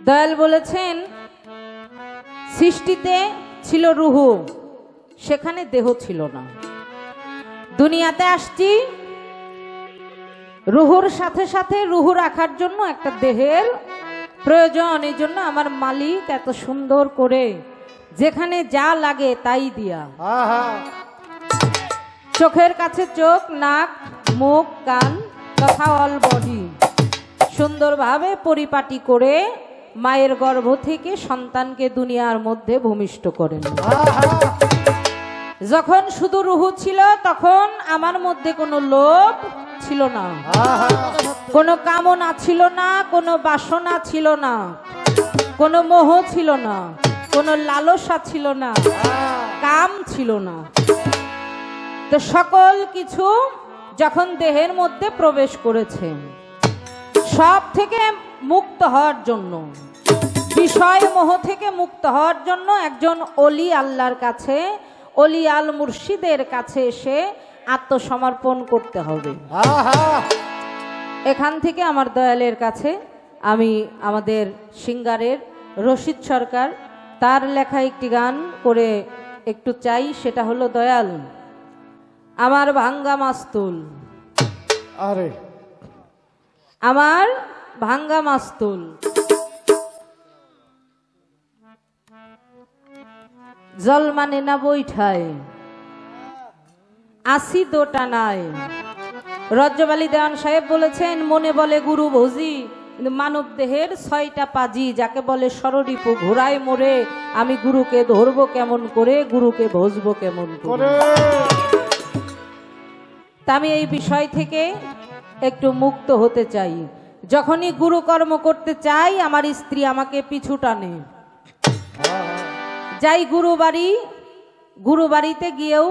দয়াল বলেছেন সৃষ্টিতে ছিল রুহু, সেখানে দেহ ছিল না। দুনিয়াতে আসছি রুহুর সাথে সাথে রুহু রাখার জন্য একটা দেহের প্রয়োজন। এই জন্য আমার মালিক এত সুন্দর করে যেখানে যা লাগে তাই দিয়া, চোখের কাছে চোখ, নাক, মুখ, কান তথা অল বডি সুন্দরভাবে পরিপাটি করে মায়ের গর্ভ থেকে সন্তানকে দুনিয়ার মধ্যে ভূমিষ্ঠ করেন। যখন শুধু রুহু ছিল তখন আমার মধ্যে কোনো লোভ ছিল না, কোনো কামনা ছিল না, কোনো বাসনা ছিল না, কোনো মোহ ছিল না, কোনো লালসা ছিল না, কাম ছিল না। তো সকল কিছু যখন দেহের মধ্যে প্রবেশ করেছে, সব থেকে মুক্ত হওয়ার জন্য, বিষয় মোহ থেকে মুক্ত হওয়ার জন্য একজন অলি আল্লাহর কাছে, অলি আল মুর্শিদের কাছে এসে আত্মসমর্পণ করতে হবে। এখান থেকে আমার দয়ালের কাছে আমি আমাদের সিঙ্গারের রশিদ সরকার তার লেখা একটি গান করে একটু চাই, সেটা হলো দয়াল আমার ভাঙ্গা মাস্তুল। আরে আমার ভাঙ্গা মাস্তুল, জল মানে না বৈঠায়, আসি দোটানায়। রজ্জবালী দেওয়ান সাহেব বলেছেন মনে বলে গুরু ভোজি, কিন্তু মানব দেহের 6টা পাজি, যাকে বলে সররিপু ঘোড়ায় মোড়ে, আমি গুরুকে ধরবো কেমন করে, গুরুকে ভজবো কেমন করে। তা আমি এই বিষয় থেকে একটু মুক্ত হতে চাই। যখনই গুরু কর্ম করতে চাই আমার স্ত্রী আমাকে পিছু টানে। যাই গুরু বাড়িতে গিয়েও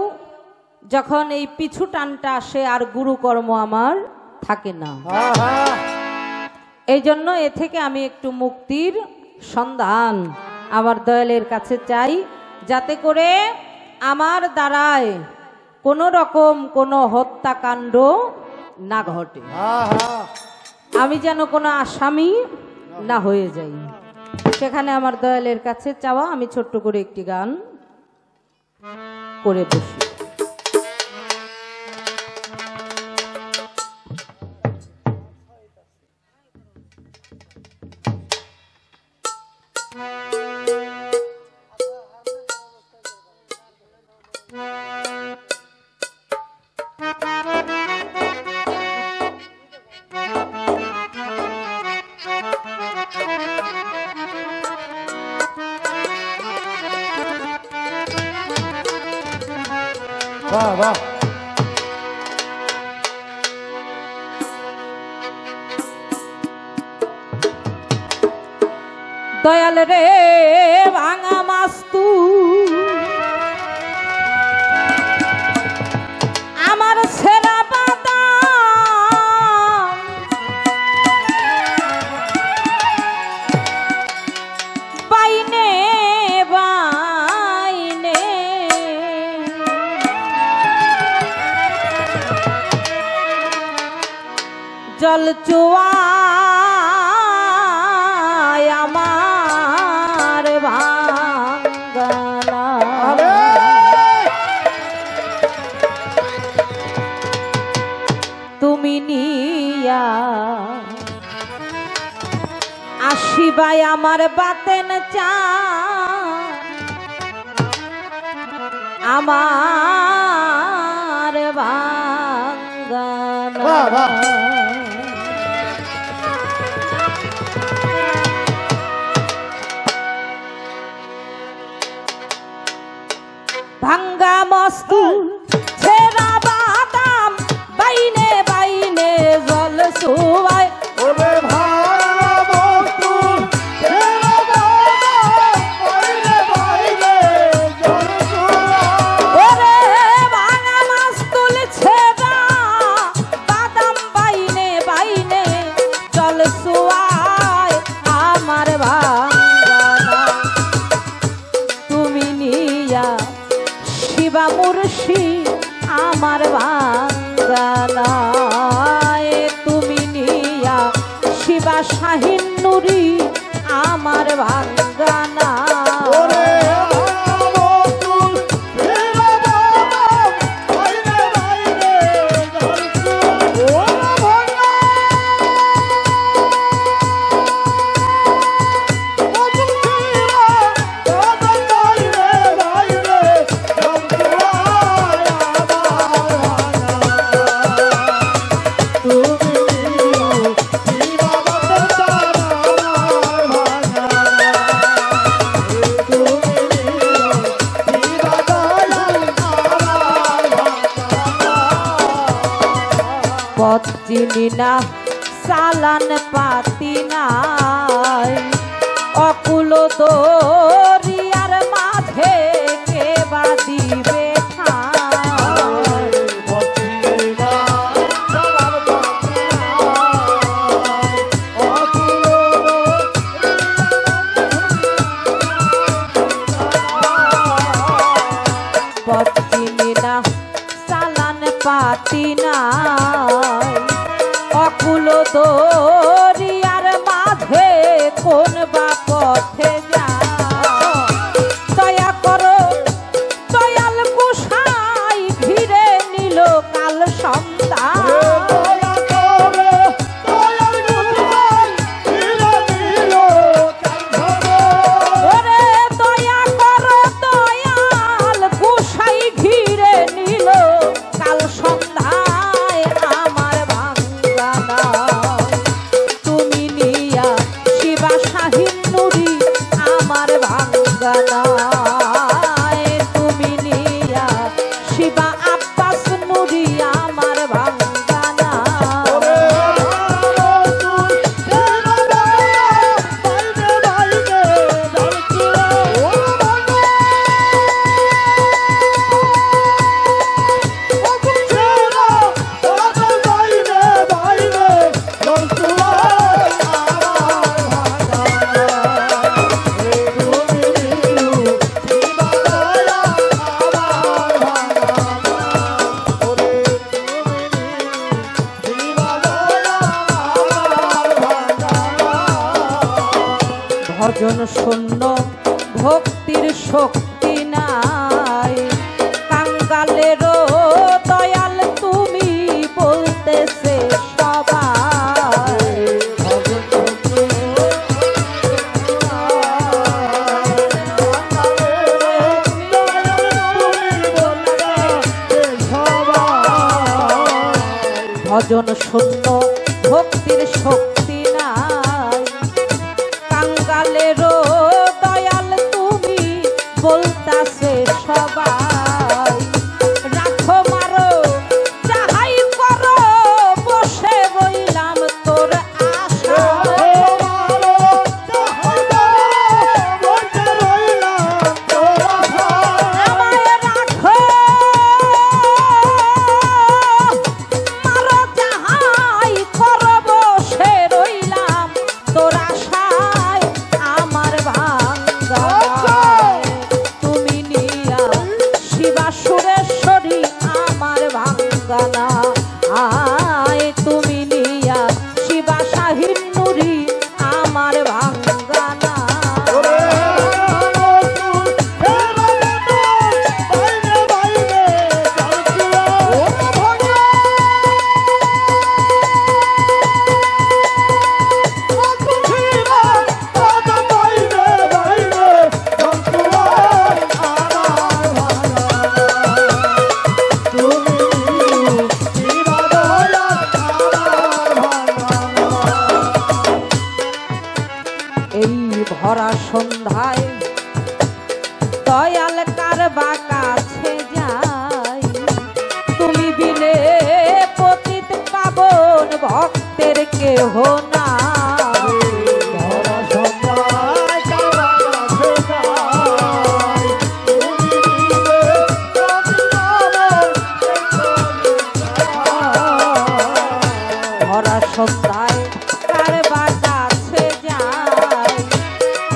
যখন এই পিছু টানটা আসে আর গুরু কর্ম আমার থাকে না। এই জন্য এ থেকে আমি একটু মুক্তির সন্ধান আমার দয়ালের কাছে চাই, যাতে করে আমার দ্বারায় কোনো রকম কোনো হত্যাকাণ্ড না ঘটে, আমি যেন কোনো আসামি না হয়ে যাই। সেখানে আমার দয়ালের কাছে চাওয়া, আমি ছোট্ট করে একটি গান করে বসি। বাহ বাহ, দয়াল রে ভাঙা মাস্তু আমার সেরা পাতা, বাইনে বাইনে জল চুয়া আমার ভাঙ্গালা, তুমি নিয়া আসিবাই আমার বাতেন চা, আমার ভাঙ্গালা। ভাঙ্গা মস্তু ছেড়া বাদাম বাইনে বাইনে জল সুবাই, ওরে ভাঙা মস্তু ছেড়া বাদাম বাইনে বাইনে জল সুবাই, ওরে চিনি না চালান পাতি নাই অকুল দরিয়ার মাঝে কে বা দিবে ঠাঁই। পথ চিনি না চালান পাতি নাই অকুল দরিয়ার মাঝে কোন বা পথে যায়। দয়া করো দয়াল গোসাই ঘিরে নিল কাল সন্ধ্যা। ওরে দয়া করো দয়াল গোসাই ঘিরে নিল কাল সন্ধ্যায় আমার ভাঙ্গানা। তুমি নিয়া শিবা শাহিন নুরি আমার ভাঙ্গানা। তুমি নিয়া শিবা আব্বাস নুরি আমার ভাঙ্গানা। ভজন শূন্য ভক্তির শক্তি নাই কাঙ্গালেরও দয়াল তুমি বলতেছে সবাই। ভজন শূন্য ভক্তির শক্তি নাই কাঙ্গালেরও দয়াল তুমি বলতাছে সবাই। রাখো মারো যাহাই করো বসে রইলাম তোর আশা। আমায় রাখো মারো যাহাই করো বসে রইলাম তোর আশায় আমার ভাঙ্গা। তুমি নিয়া শিবা সুরেশ্বরী আমার ভাঙ্গানা। আয় তুমি নিয়া শিবা শাহিন নুরি আমার ভাঙ্গানা। এই ভরা সন্ধ্যায় দয়াল কার বা কাছে যাই তুমি বিনে পতিত পাবন ভক্তের কেহ না। ভরা সন্ধ্যায় কার বা কাছে যাই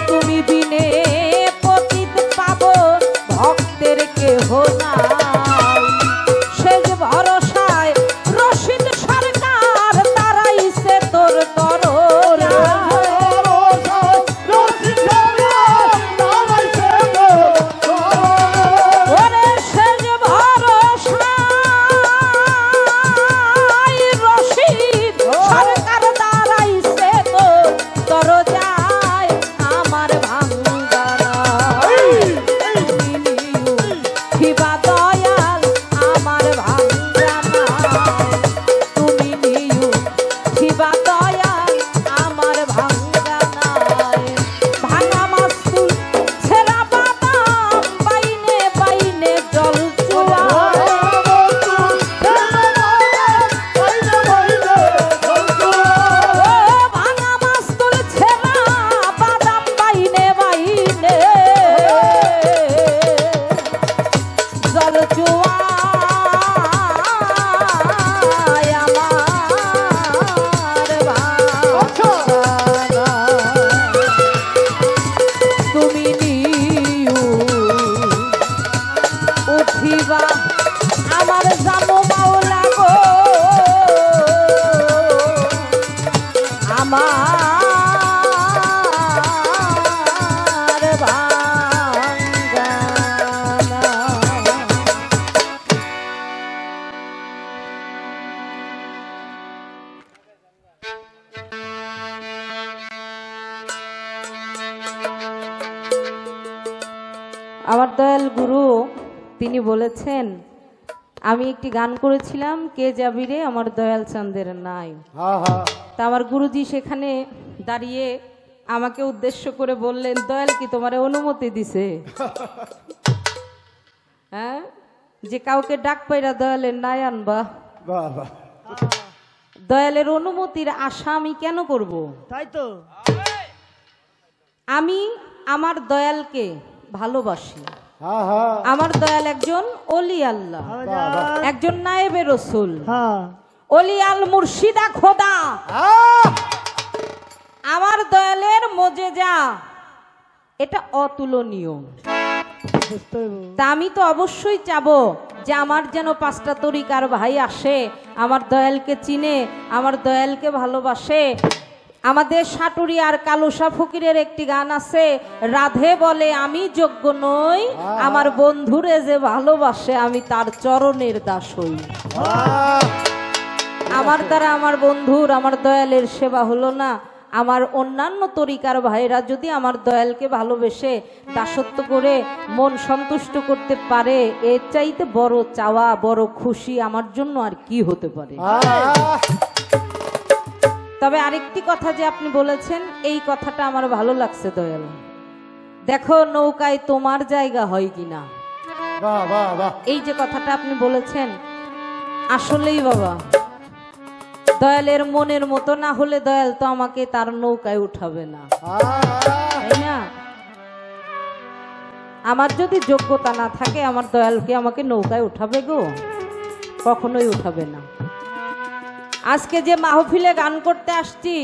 তুমি বিনে পতিত পাবন ভক্তের কেহ নাই। শেষ ভরসায় রশিদ সরকার তারাইছে তোর আমার দয়াল গুরু তিনি বলেছেন, আমি একটি গান করেছিলাম, কে যাবি রে আমার দয়াল চাঁদের নাই। তা আমার গুরুজি সেখানে দাঁড়িয়ে আমাকে উদ্দেশ্য করে বললেন, দয়াল কি তোমার অনুমতি দিছে? হ্যাঁ, যে কাউকে ডাক পাইরা দয়ালের নাই আনবা? বাবা, দয়ালের অনুমতির আশা আমি কেন করব? তাই তো আমি আমার দয়ালকে ভালোবাসি। হ্যাঁ হ্যাঁ, আমার দয়াল একজন অলি আল্লাহ, একজন নায়েবে রসুল, হ্যাঁ অলি আল মুর্শিদা খোদা। আমার দয়ালের মোজেজা এটা অতুলনীয়। বুঝতে হইব। তা আমি তো অবশ্যই চাবো যে আমার যেন 5টা তরিকার ভাই আসে, আমার দয়ালকে চিনে, আমার দয়ালকে ভালোবাসে। আমাদের সাটুরিয়ার কালুসা ফকিরের একটি গান আছে, রাধে বলে আমি যোগ্য নই, আমার বন্ধুরে যে ভালোবাসে আমি তার চরণের দাস হই। আমার দ্বারা আমার বন্ধুর, আমার দয়ালের সেবা হলো না, আমার অন্যান্য তরিকার ভাইরা যদি আমার দয়ালকে ভালোবেসে দাসত্ব করে মন সন্তুষ্ট করতে পারে, এর চাইতে বড় চাওয়া, বড় খুশি আমার জন্য আর কি হতে পারে। তবে আরেকটি কথা যে আপনি বলেছেন, এই কথাটা আমার ভালো লাগছে দয়াল। দেখো নৌকায় তোমার জায়গা হয় কিনা, এই যে কথাটা আপনি বলেছেন, আসলেই বাবা দয়ালের মনের মতো না হলে দয়াল তো আমাকে তার নৌকায় উঠাবে না, তাই না? আমার যদি যোগ্যতা না থাকে আমার দয়ালকে আমাকে নৌকায় উঠাবে গো? কখনোই উঠাবে না। আজকে যে মাহফিলে গান করতে আসছি,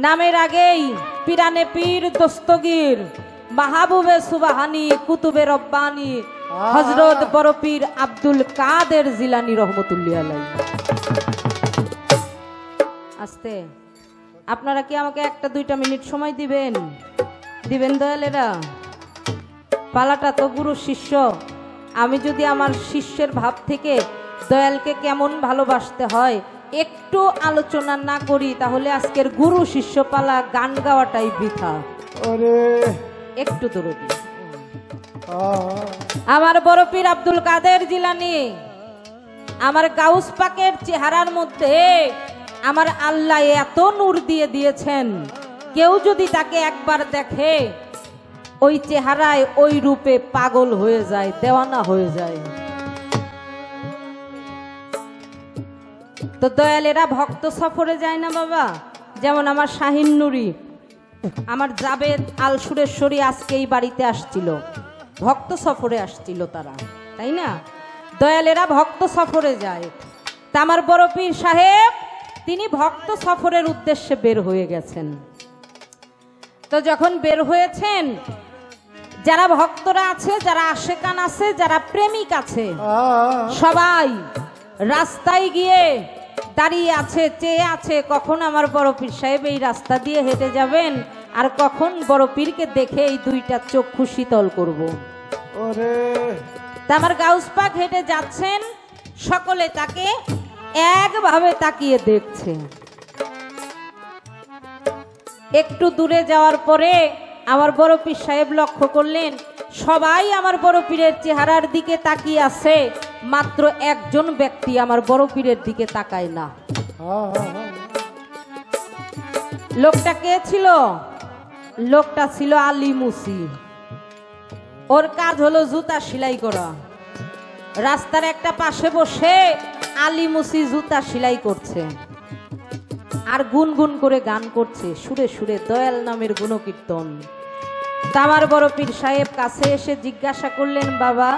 নামের আগেই পিরানে পীর দস্তগীর মাহবুবে সুবাহানি কুতুবে রব্বানি হযরত বড় পীর আব্দুল কাদের জিলানী রহমতুল্লাহ আলাইহি। আস্তে, আপনারা কি আমাকে 1-2 মিনিট সময় দিবেন? দিবেন দয়ালেরা? পালাটা তো গুরু শিষ্য, আমি যদি আমার শিষ্যের ভাব থেকে দয়ালকে কেমন ভালোবাসতে হয় একটু আলোচনা না করি, তাহলে আজকের গুরু শিষ্য পালা গান গাওয়াটাই বৃথা। একটু দরদি আমার বড় পীর আব্দুল কাদের জিলানী, আমার গাউস পাকের চেহারার মধ্যে আমার আল্লাহ এত নূর দিয়ে দিয়েছেন, কেউ যদি তাকে একবার দেখে ওই চেহারায় ওই রূপে পাগল হয়ে যায়, দেওয়ানা হয়ে যায়। তো দয়ালেরা ভক্ত সফরে যায় না বাবা? যেমন আমার শাহিন নুরি, আমার জাবেদ আল সুরেশ্বরী আজকে এই বাড়িতে আসছিল, ভক্ত সফরে আসছিল তারা, তাই না? দয়ালেরা ভক্ত সফরে যায়। তা আমার বড় পীর সাহেব তিনি ভক্ত সফরের উদ্দেশ্যে বের হয়ে গেছেন। তো যখন বের হয়েছেন, যারা ভক্তরা আছে, যারা আশেকান আছে, যারা প্রেমিক আছে, সবাই রাস্তায় গিয়ে দাঁড়িয়ে আছে, চেয়ে আছে কখন আমার বড় পীর সাহেব এই রাস্তা দিয়ে হেঁটে যাবেন, আর কখন বড় পীরকে দেখে এই 2টা চক্ষু শীতল করব। তা আমার গাউস পাক হেঁটে যাচ্ছেন, সকলে তাকে একভাবে তাকিয়ে দেখছে। একটু দূরে যাওয়ার পরে আমার বড় পীর সাহেব লক্ষ্য করলেন সবাই আমার বড় পীরের চেহারার দিকে তাকিয়ে আছে, মাত্র একজন ব্যক্তি আমার বড় পীরের দিকে তাকায় না। লোকটা কে ছিল? লোকটা ছিল আলী মুসি। ওর কাজ হলো জুতা সেলাই করা। রাস্তার একটা পাশে বসে আলী মুসি জুতা সেলাই করছে আর গুনগুন করে গান করছে, সুরে সুরে দয়াল নামের গুণকীর্তন। তা আমার বড় পীর সাহেব কাছে এসে জিজ্ঞাসা করলেন, বাবা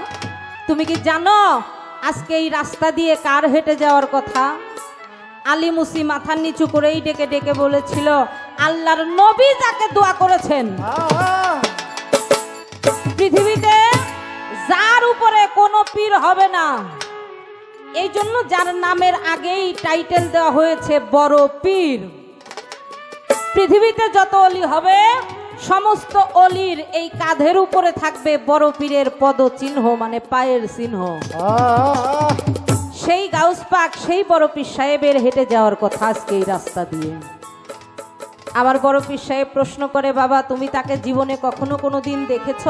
তুমি কি জানো আজকে এই রাস্তা দিয়ে কার হেঁটে যাওয়ার কথা? আলী মুসি মাথা নিচু করেই ডেকে ডেকে বলেছিল, আল্লাহর নবী যাকে দোয়া করেছেন, পৃথিবীতে যার উপরে কোনো পীর হবে না, এই জন্য যার নামের আগেই টাইটেল দেওয়া হয়েছে বড় পীর। পৃথিবীতে যত অলি হবে সমস্ত অলির এই কাঁধের উপরে থাকবে বড় পীরের পদ চিহ্ন, মানে পায়ের চিহ্ন। সেই গাউস পাক, সেই বড় পীর সাহেবের হেঁটে যাওয়ার কথা আজকে এই রাস্তা দিয়ে। আমার বড় পীর সাহেব প্রশ্ন করে, বাবা তুমি তাকে জীবনে কখনো কোনো দিন দেখেছ?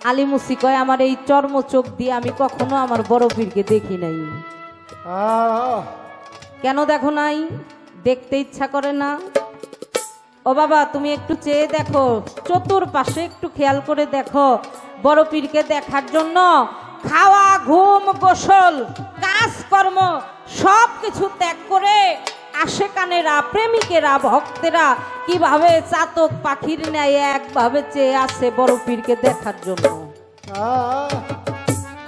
আলী মুসি কয় আমার এই চর্ম চোখ দিয়ে আমি কখনো আমার বড় পীরকে দেখি নাই। কেন দেখো নাই? দেখতে ইচ্ছা করে না? ও বাবা তুমি একটু চেয়ে দেখো, চতুর্পাশে একটু খেয়াল করে দেখো। বড় পীরকে দেখার জন্য খাওয়া, ঘুম, গোসল, কাজকর্ম সব কিছু ত্যাগ করে আশেকানেরা, প্রেমিকেরা, ভক্তেরা কিভাবে চাতক পাখির ন্যায় একভাবে চেয়ে আছে বড় পীরকে দেখার জন্য।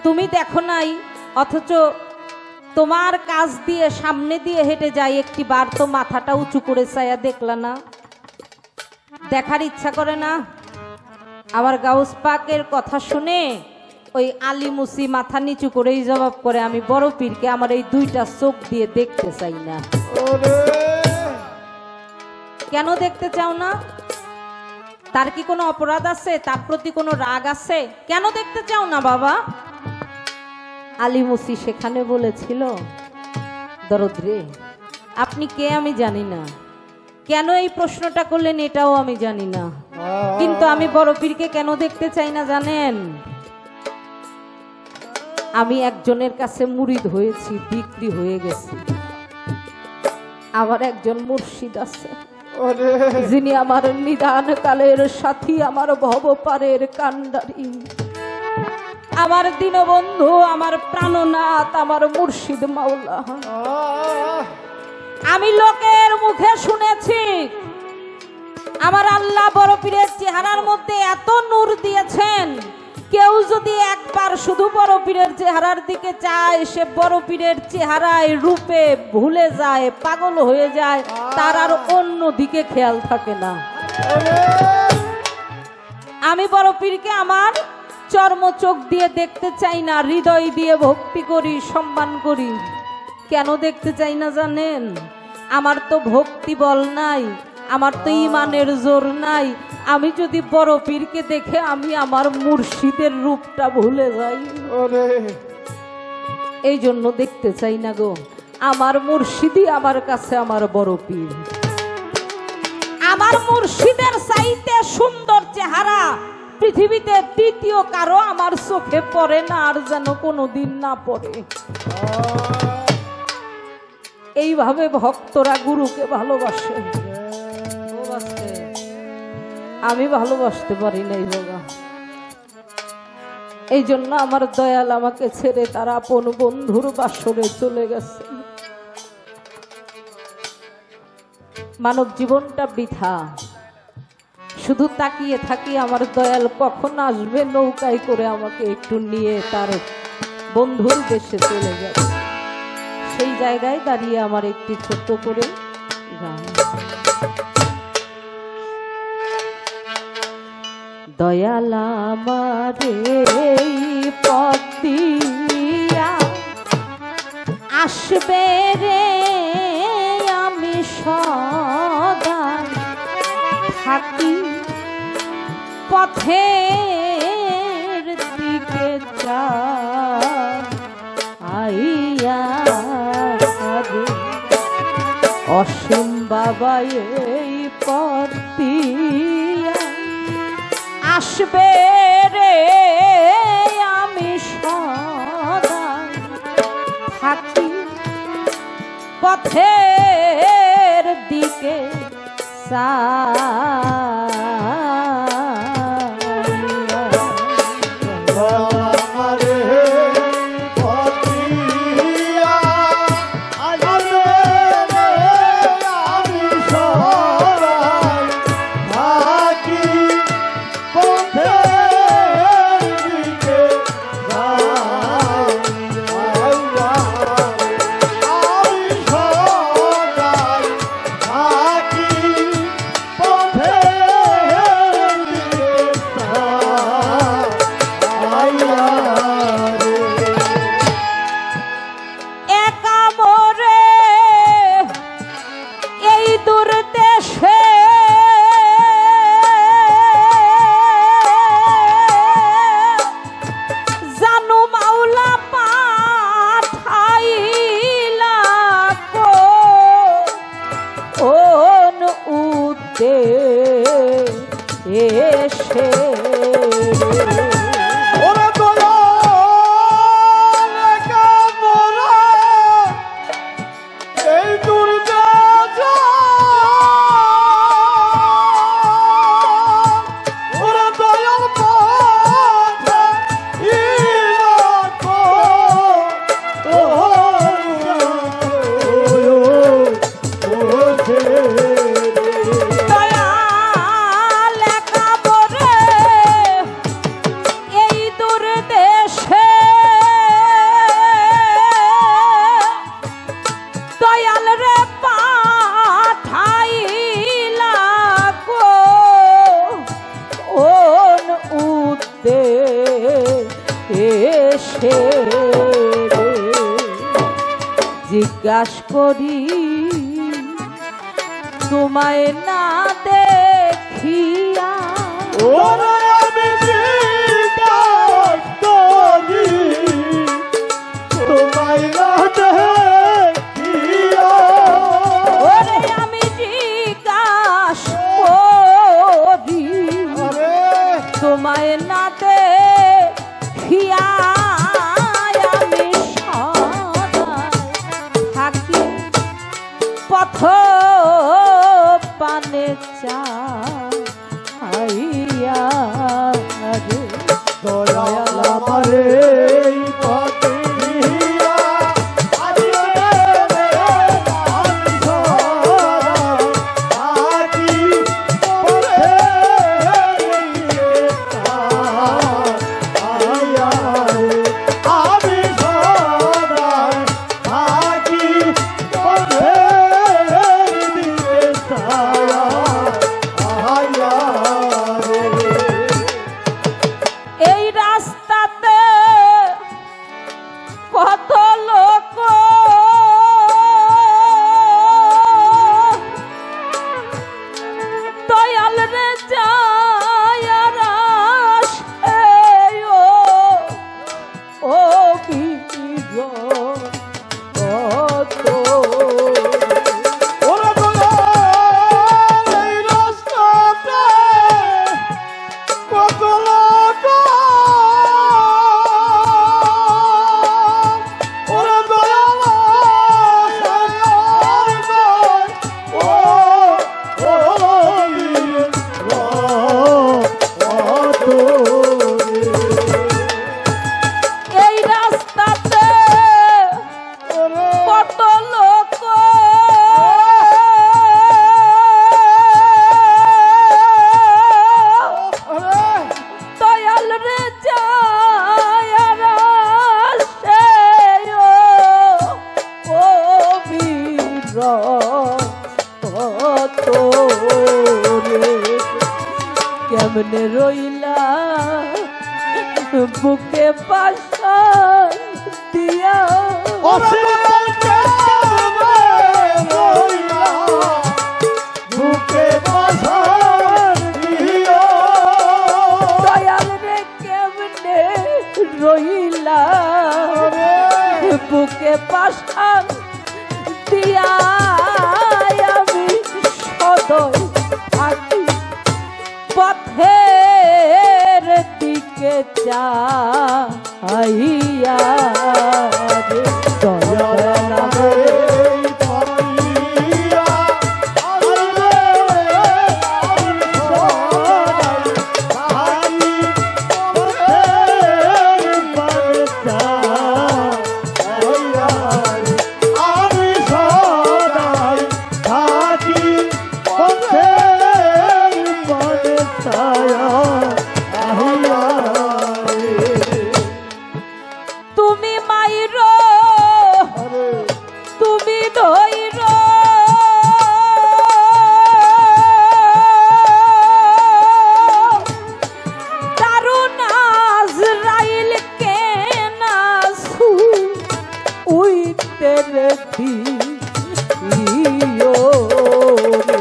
তুমি দেখো নাই, অথচ তোমার কাজ দিয়ে সামনে দিয়ে হেঁটে যাই, একটি বার তো মাথাটা উঁচু করে চাইয়া দেখলা না? দেখার ইচ্ছা করে না? আমার গাউস পাকের কথা শুনে ওই আলী মুসি মাথা নিচু করেই জবাব করে, আমি বড় পীরকে আমার এই দুইটা চোখ দিয়ে দেখতে চাই না। কেন দেখতে চাও না? তার কি কোনো অপরাধ আছে? তার প্রতি কোনো রাগ আছে? কেন দেখতে চাও না বাবা? আলী মুসি সেখানে বলেছিল, দরদ রে, আপনি কে আমি জানি না, কেন এই প্রশ্নটা করলেন এটাও আমি জানি না, কিন্তু আমি বড় পীরকে কেন দেখতে চাই না জানেন? আমি একজনের কাছে মুরিদ হয়েছি, বিক্রি হয়ে গেছি। আমার একজন মুর্শিদ আছে, যিনি আমার নিদান কালের সাথী, আমার ভবপারের কান্ডারি, আমার দীনবন্ধু, আমার প্রাণনাথ, আমার মুর্শিদ মাওলা। আমি লোকের মুখে শুনেছি আমার আল্লাহ বড় পীরের চেহারার মধ্যে এত নূর দিয়েছেন, কেউ যদি একবার শুধু বড় পীরের চেহারার দিকে চায়, সে বড় পীরের চেহারায় রূপে ভুলে যায়, পাগল হয়ে যায়, তার আর অন্য দিকে খেয়াল থাকে না। আমি বড় পীরকে আমার চর্ম চোখ দিয়ে দেখতে চাই না, হৃদয় দিয়ে ভক্তি করি, সম্মান করি। কেন দেখতে চাই না জানেন? আমার তো ভক্তি বল নাই, আমার তো ইমানের জোর নাই। আমি যদি বড় পীরকে দেখে আমি আমার মুর্শিদের রূপটা ভুলে যাই, এই জন্য দেখতে চাই না গো। আমার মুর্শিদই আমার কাছে আমার বড় পীর। আমার মুর্শিদের চাইতে সুন্দর চেহারা পৃথিবীতে দ্বিতীয় কারো আমার চোখে পড়ে না, আর যেন কোনোদিন না পড়ে। এইভাবে ভক্তরা গুরুকে ভালোবাসে। আমি ভালোবাসতে পারি নাই বাবা, এই জন্য আমার দয়াল আমাকে ছেড়ে তার আপন বন্ধুর বাসরে চলে গেছে। মানব জীবনটা বৃথা, শুধু তাকিয়ে থাকি আমার দয়াল কখন আসবে নৌকায় করে আমাকে একটু নিয়ে তার বন্ধুর দেশে চলে যাবে। সেই জায়গায় দাঁড়িয়ে আমার একটি ছোট্ট করে গান। দয়াল আমারে এই পথ দিয়া আসবে রে, আমি সদা থাকি পথের দিকে আইয়া রে, অসীম বাবা এই পথ দিয়া আসবে রে, আমি সদা থাকি পথের দিকে এসে আসে রে। জিজ্ঞাস করি তোমায় না দেখিয়া ওরে আমি জিজ্ঞাস করি তোমায় না দেখিয়া ওরে আমি জিজ্ঞাস করি তোমায় না দেখিয়া আমি সদাই থাকি পথ পানে চাইয়া রে। দয়াল আমারে এই পথে নিয়া, আজকে আমি সদাই থাকি পথে আইয়া রে। আমি সদাই থাকি পথে আইয়া রে। এই রাস্তাতে কত লোক দয়াল রে যায় আর আসে ও বীর কত ওরে দয়াল এই রাস্তাতে কত লোক, ওরে দয়াল ও এই রাস্তাতে কত লোক দয়াল রে যায় আর আসে ও বীর কত রে। কেমনে রইলা বুকে পাশা দিয়া বুকে পাশার দিয়া দয়াল রে কেমনে রইলা বুকে পাশা দিয়া আমি সদয় থাকি পথের দিকে চাইয়া রে। দয়াল আমারে তুমি মাইর তুমি ধৈর দারুণ আজরাইল কে নাসু উইতে রে দিও রে।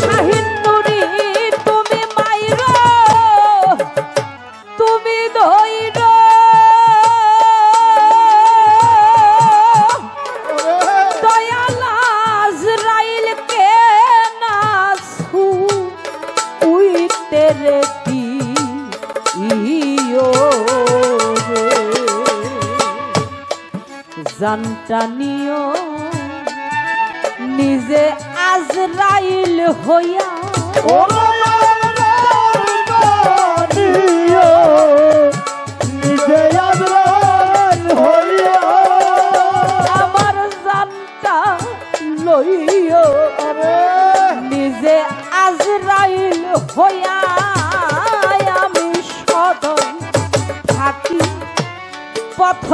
শাহিন নুরি তুমি মাইর তুমি ধৈর দয়াল আজরাইল কে নাসু উইতে রে দিও রে। জানটা নিও নিজে আজরাইল হইয়া আমার জানটা লইও নিজে আজরাইল হইয়া আমি সদয় থাকি পথ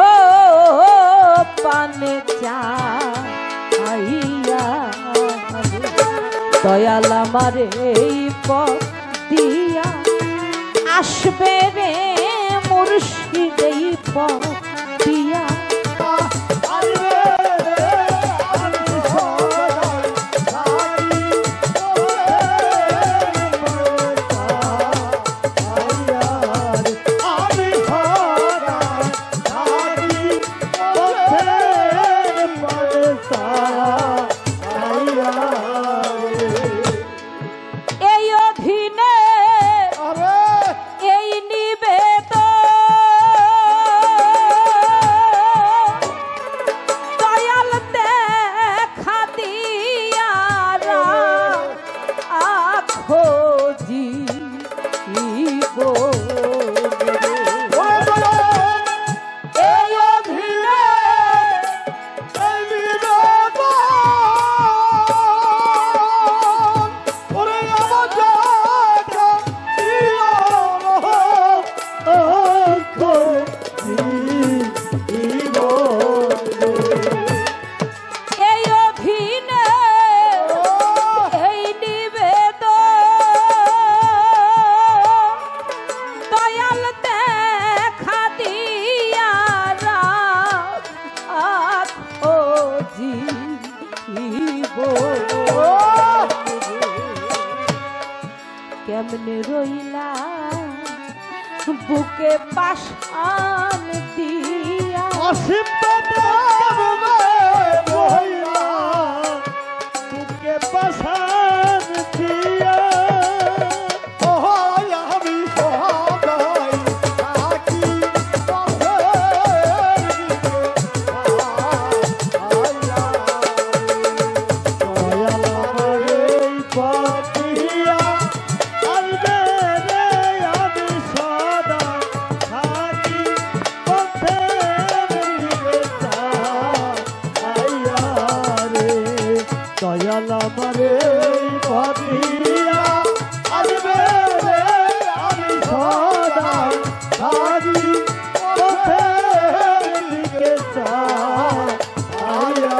পানে চাইয়া দয়াল আমার এই পথ দিয়া আসবে রে মুর্শিদ এই পথ দিয়া কেমনে রইলা বুকে পাশান দিয়া বুকে পাশান দিয়া আমি সহায় থাকি দয়াল আমার এই পথিয়া আসবে রে আমি সদা থাকি পথের দিকে চাইয়া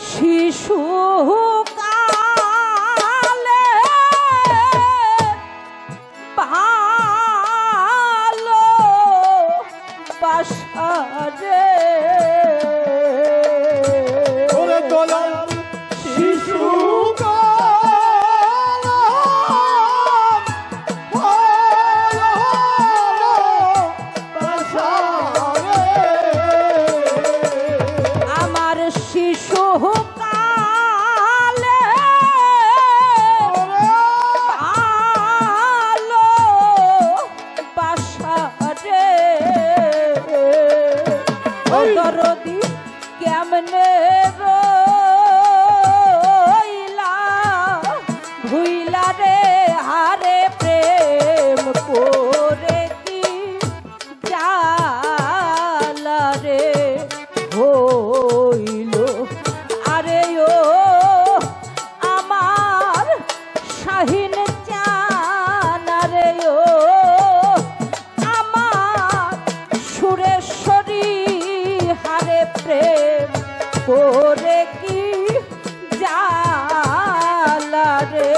শিশু কালে ভালো বাসারে ওরে দয়াল শিশু আমার শিশু কালে ভালো বাসারে দরদি কেমনে রইলা ভুইলা রে হারে প্রেম করে কি জালা রে হইল আরে ও আমার শাহিন চানা রে ও আমার সুরেশ্বরী হারে প্রেম করে কি জালা রে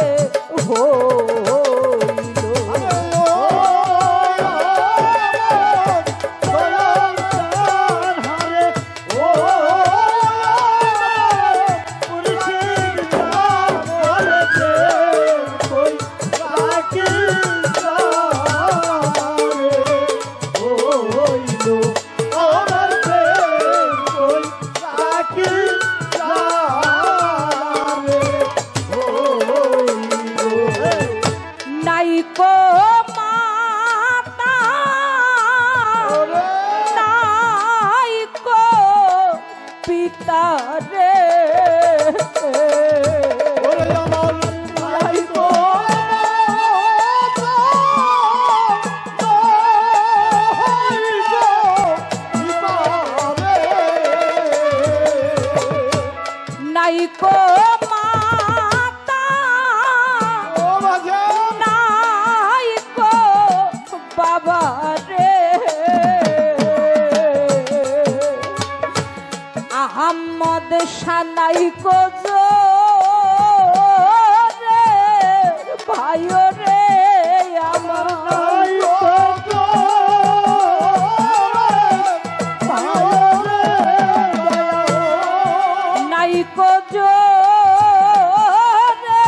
হইল নাইকো মাতা নাইকো পিতা রে নাইকো মাতা আহম্মদ সানাই কোজো রে ভাইও রে আমার নাই কোজো রে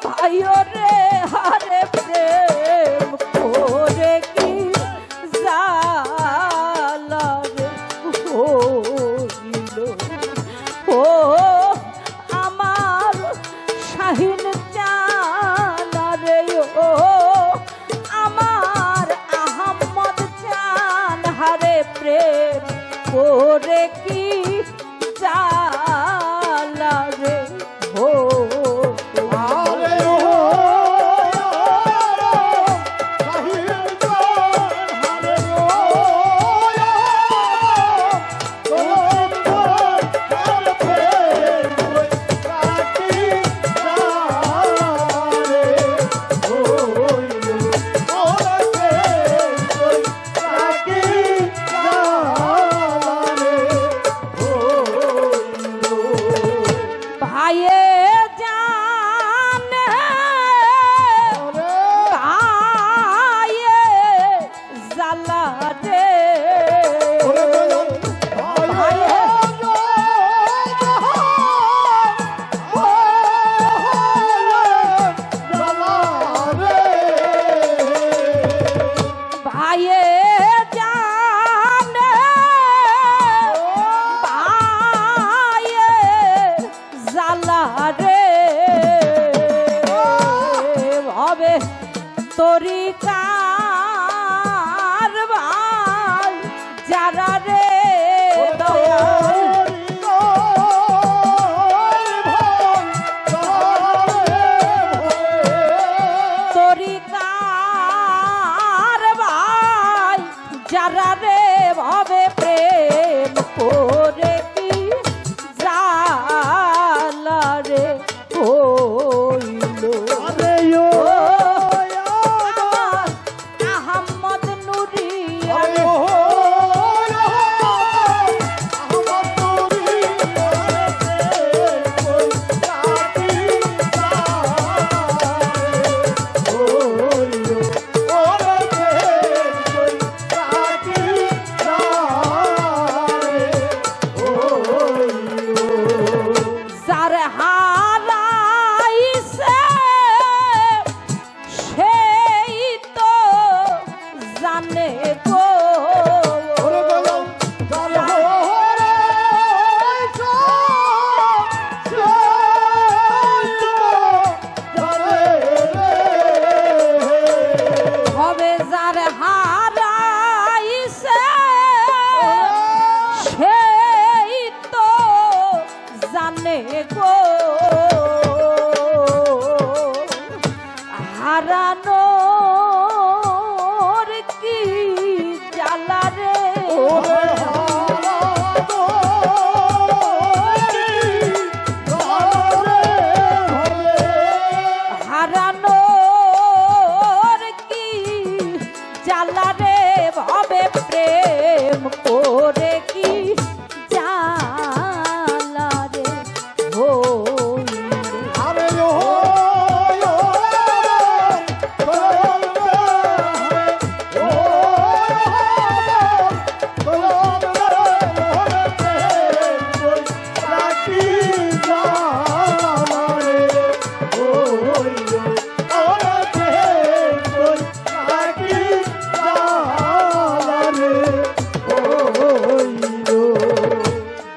ভাইও রে হারে প্রেম করে কি জালা রে হইল ও আমার শাহিন জানা রে ও আমার আহম্মদ জান হারে প্রেম করে কি জালা রে ও তরিকার ভাই যারা রে তরিকার ভাই যারা রে ভবে প্রেম করে কি জালা রে হইল আহম্মদ নুরি যার হারাইছে সেই তো জানে গো হবে যার হারাইছে সেই তো জানে গো হারানোর কি জ্বালা রে হারানোর কি জ্বালা রে ভবে প্রেম করে কি জালা রে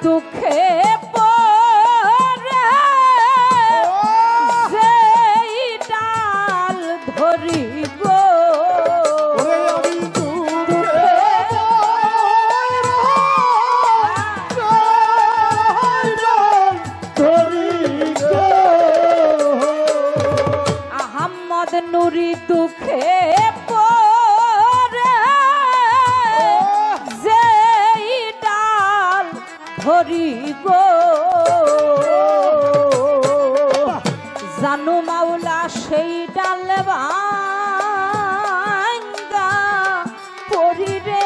দুঃখে পরে সেই ডাল ধরি গো আহম্মদ নুরি দুঃখে পরে যেই ডাল ধরি গো জানু মাওলা সেই ডাল ভাঙ্গা পরি রে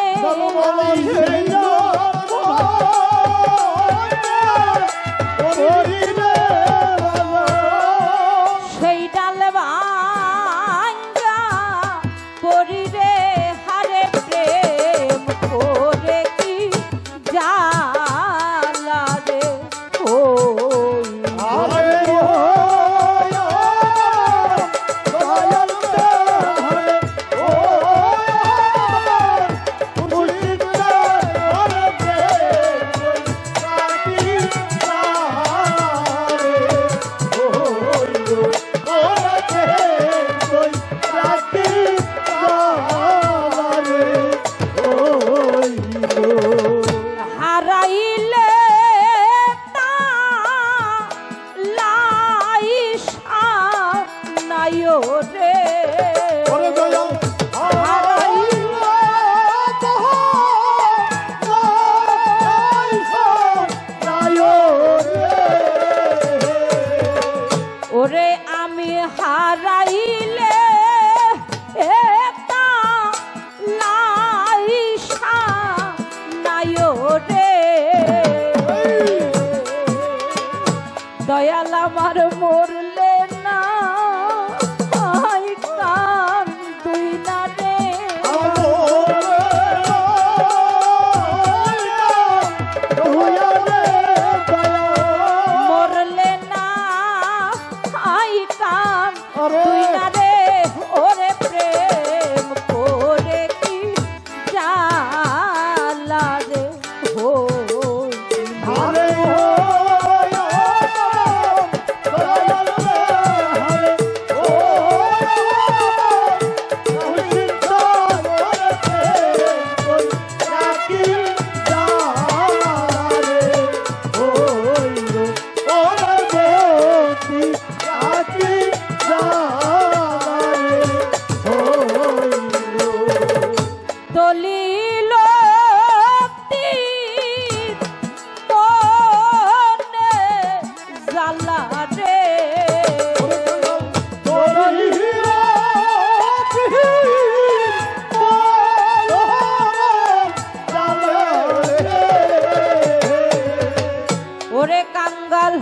দয়াল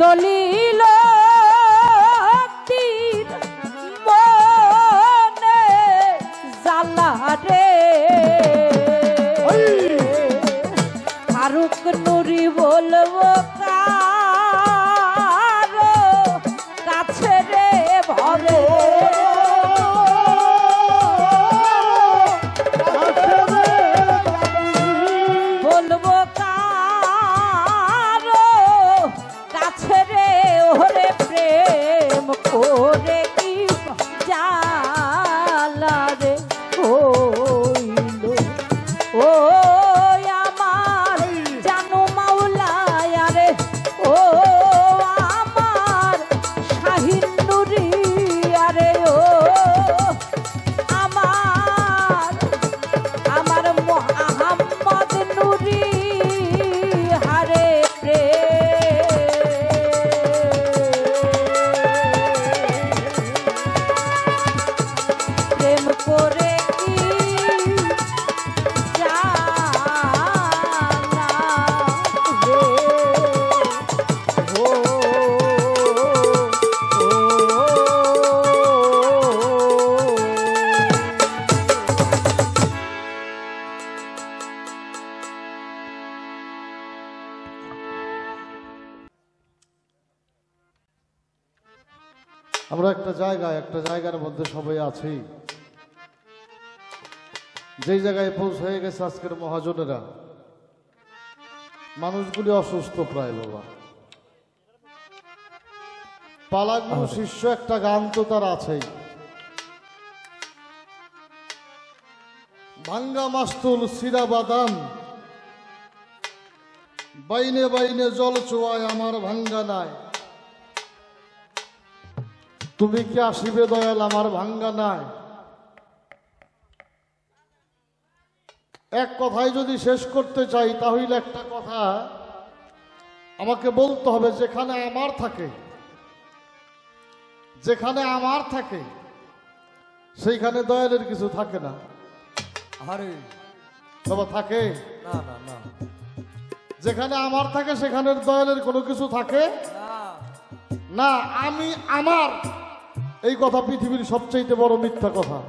দলিল তীর মনে জ্বালা রে ফারুক নুরি বলবো কারো কাছে রে ভবে বলবো কারো কাছে রে ওরে প্রেম করে কি জালা রে হইল ও আমার জানো মাওলায়া রে ও আমার শাহিন নুরি আরে ও আমার মোহাম্মদ নুরি হারে প্রেম করে কি জানা রে ও আমরা একটা জায়গার মধ্যে সবাই আছি, যেই জায়গায় পৌঁছে গেছে আজকের মহাজনেরা। মানুষগুলি অসুস্থ প্রায় বাবা। পালাগুরু শিষ্য একটা গান তো তার আছেই, ভাঙ্গা মাস্তুল সিরা বাদাম বাইনে বাইনে জল চোয়ায় আমার ভাঙ্গা নাই। তুমি কি আসিবে দয়াল আমার ভাঙ্গা নাই। এক কথায় যদি শেষ করতে চাই তাহলে একটা কথা আমাকে বলতে হবে, যেখানে আমার থাকে সেইখানে দয়ালের কিছু থাকে না। আরে বাবা থাকে না না না যেখানে আমার থাকে সেখানে দয়ালের কোনো কিছু থাকে না। আমি আমার এই কথা পৃথিবীর সবচেয়ে বড় মিথ্যা কথা।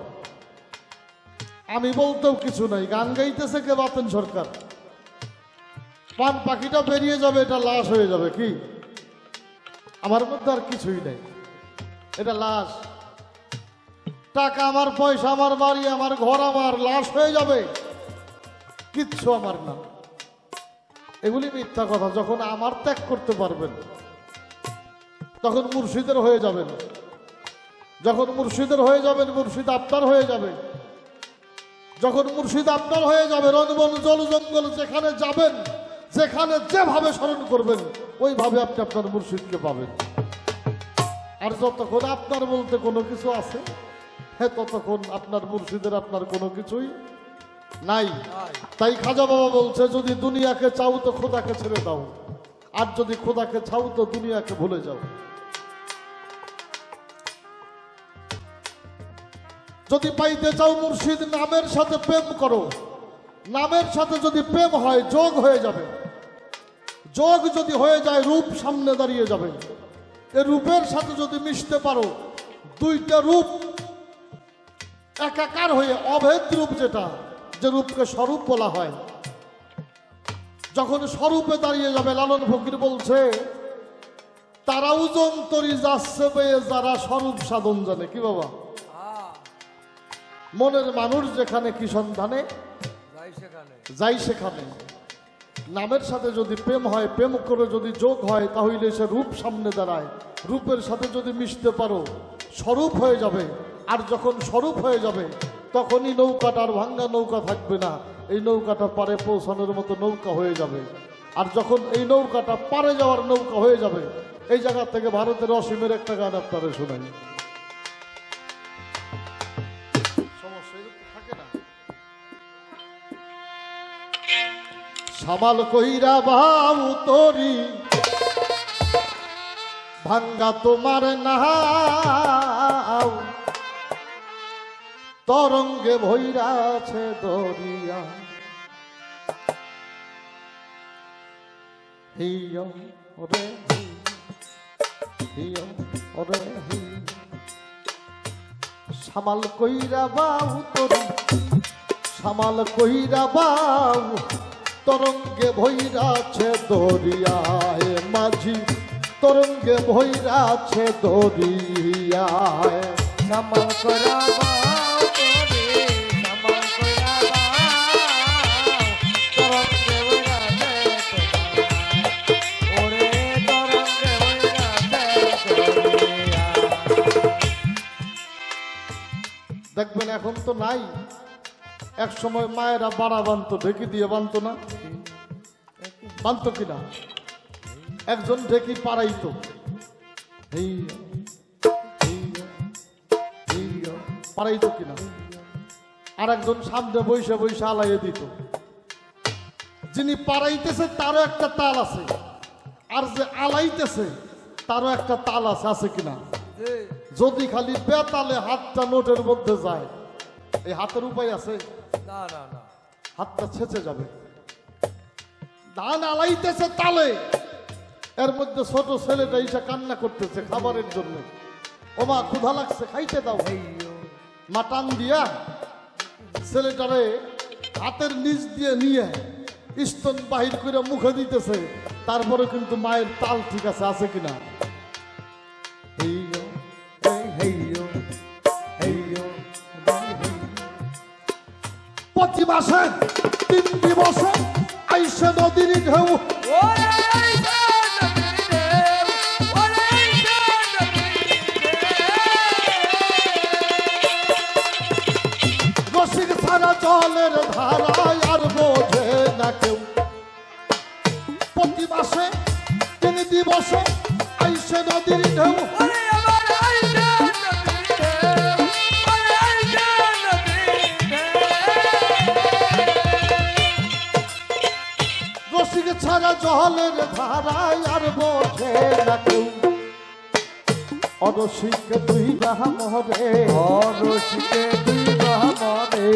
আমি বলতেও কিছু নাই, গান গাইতেছে কে? বাতেন সরকার। পান পাখিটা বেরিয়ে যাবে, এটা লাশ হয়ে যাবে। কি আমার মধ্যে আর কিছুই নেই, এটা লাশ। টাকা আমার, পয়সা আমার, বাড়ি আমার, ঘর আমার, লাশ হয়ে যাবে, কিচ্ছু আমার না। এগুলি মিথ্যা কথা। যখন আমার ত্যাগ করতে পারবেন তখন মুর্শিদের হয়ে যাবেন। যখন মুর্শিদের হয়ে যাবেন, মুর্শিদ আপনার হয়ে যাবে। যখন মুর্শিদ আপনার হয়ে যাবে, রণবন জল জঙ্গল যেখানে যাবেন, যেখানে যেভাবে স্মরণ করবেন ওইভাবে আপনি আপনার মুর্শিদকে পাবেন। আর যতক্ষণ আপনার বলতে কোনো কিছু আছে, হ্যাঁ, ততক্ষণ আপনার মুর্শিদের আপনার কোনো কিছুই নাই। তাই খাজা বাবা বলছে, যদি দুনিয়াকে চাও তো খোদাকে ছেড়ে দাও, আর যদি খোদাকে চাও তো দুনিয়াকে ভুলে যাও। যদি পাইতে চাও মুর্শিদ, নামের সাথে প্রেম করো। নামের সাথে যদি প্রেম হয়, যোগ হয়ে যাবে। যোগ যদি হয়ে যায়, রূপ সামনে দাঁড়িয়ে যাবে। এই রূপের সাথে যদি মিশতে পারো, দুইটা রূপ একাকার হয়ে অভেদ রূপ, যেটা যে রূপকে স্বরূপ বলা হয়, যখন স্বরূপে দাঁড়িয়ে যাবে, লালন ফকির বলছে, তারা ওজন তরি যাচ্ছে পেয়ে যারা স্বরূপ সাধন জানে। কি বাবা? মনের মানুষ যেখানে কি সন্ধানে যাই সেখানে। নামের সাথে যদি প্রেম হয়, প্রেম করে যদি যোগ হয়, তাহলে সে রূপ সামনে দাঁড়ায়। রূপের সাথে যদি মিশতে পারো, স্বরূপ হয়ে যাবে। আর যখন স্বরূপ হয়ে যাবে, তখনই নৌকাটা আর ভাঙ্গা নৌকা থাকবে না, এই নৌকাটা পারে পৌঁছানোর মতো নৌকা হয়ে যাবে। আর যখন এই নৌকাটা পারে যাওয়ার নৌকা হয়ে যাবে, এই জায়গা থেকে ভারতের অসীমের একটা গান আপনারা শোনাই। সামাল কইরা বাউ তরি ভাঙ্গা তোমার নাও, তরঙ্গে ভৈরা আছে দরিয়া। হিয়া ওরে হিয়া ওরে হিয়া সামাল কইরা বাউ তরি সামাল কইরা বাউ তরঙ্গে ভৈরাছে দরিয়ায় মাঝি তরঙ্গে ভৈরাছে দরিয়ায় সামাল করা বাও তোরে সামাল করা বাও তরঙ্গে বইরাছে ওরে তরঙ্গে বইরাছে দেখবেন এখন তো নাই এক সময় মায়েরা বাড়া বানতো ঢেকি দিয়ে বানতো না বানতো কিনা একজন ঢেকি পাড়াইতো হেইয়া, হেইয়া, হেইয়া, পাড়াইতো কিনা আর একজন সামনে বৈশা বৈশা আলাইয়ে দিত যিনি পাড়াইতেছে তারও একটা তাল আছে আর যে আলাইতেছে তারও একটা তাল আছে আছে কিনা যদি খালি বেতালে হাতটা নোটের মধ্যে যায় এই হাতের উপায় আছে না না না হাতটা ছেঁচে যাবে ধান আলাইতেছে তালে এর মধ্যে ছোট ছেলেটা এসে কান্না করতেছে খাবারের জন্য ও মা ক্ষুধা লাগছে খাইতে দাও মা টান দিয়া ছেলেটারে হাতের নিচ দিয়ে নিয়ে স্তন বাহির করে মুখে দিতেছে তারপরে কিন্তু মায়ের তাল ঠিক আছে আছে কিনা হেইয়ো হেইয়ো হেইয়ো প্রতি মাসে 3 দিবসে আইসে নদীর ঢেউ ওরে আইসা নদীর ঢেউ ওরে আইসা নদীর ঢেউ রসিক ছাড়া জলের ধারায় আর বোঝে না কেউ প্রতি মাসে 3 দিবসে আইসে নদীর ঢেউ ওরে আমার আইসা নদীর ঢেউ ওরে আইসা নদীর ঢেউ রসিক ছাড়া জলের ধারায় আর বোঝে না কেউ অরসিক দুই বাহামরে অরসিকে দুই বামরে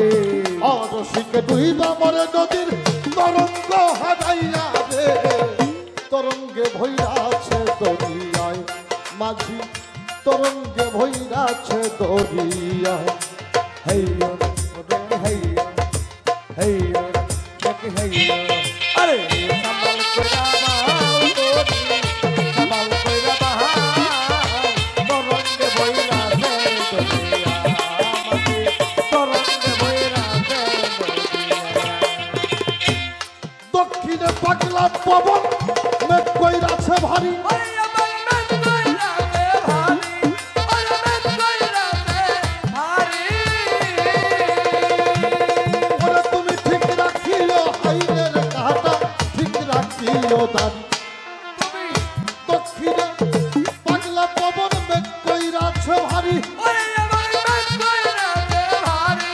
অরসিক দুই বামরে নদীর তরঙ্গ হারাইয়া রে তরঙ্গে ভৈরাছে দরিয়ায় মাঝি তরঙ্গে ভৈরাছে দরিয়ায় হেইয়ো ওরে হেইয়ো হেইয়ো দেখে হেইয়ো আরে সামাল কইরা বাও তোরি সামাল কইরা বাও তরঙ্গে বইরা দে দরিয়া মাঝি তরঙ্গে বইরা দে দরিয়া দক্ষিণে পাগলা পবন মেঘ কইরাছে ভারী ওরে আমার মন কইরা দে ভারি ওরে মন কইরা দে ভারি ওরে তুমি ঠিক রাখিও হাইরের কাটা ঠিক রাখিও দাঁড়ি দক্ষিণে পাগলা পবন মেঘ কইরাছে ভারী ওরে আমার মন কইরা দে ভারি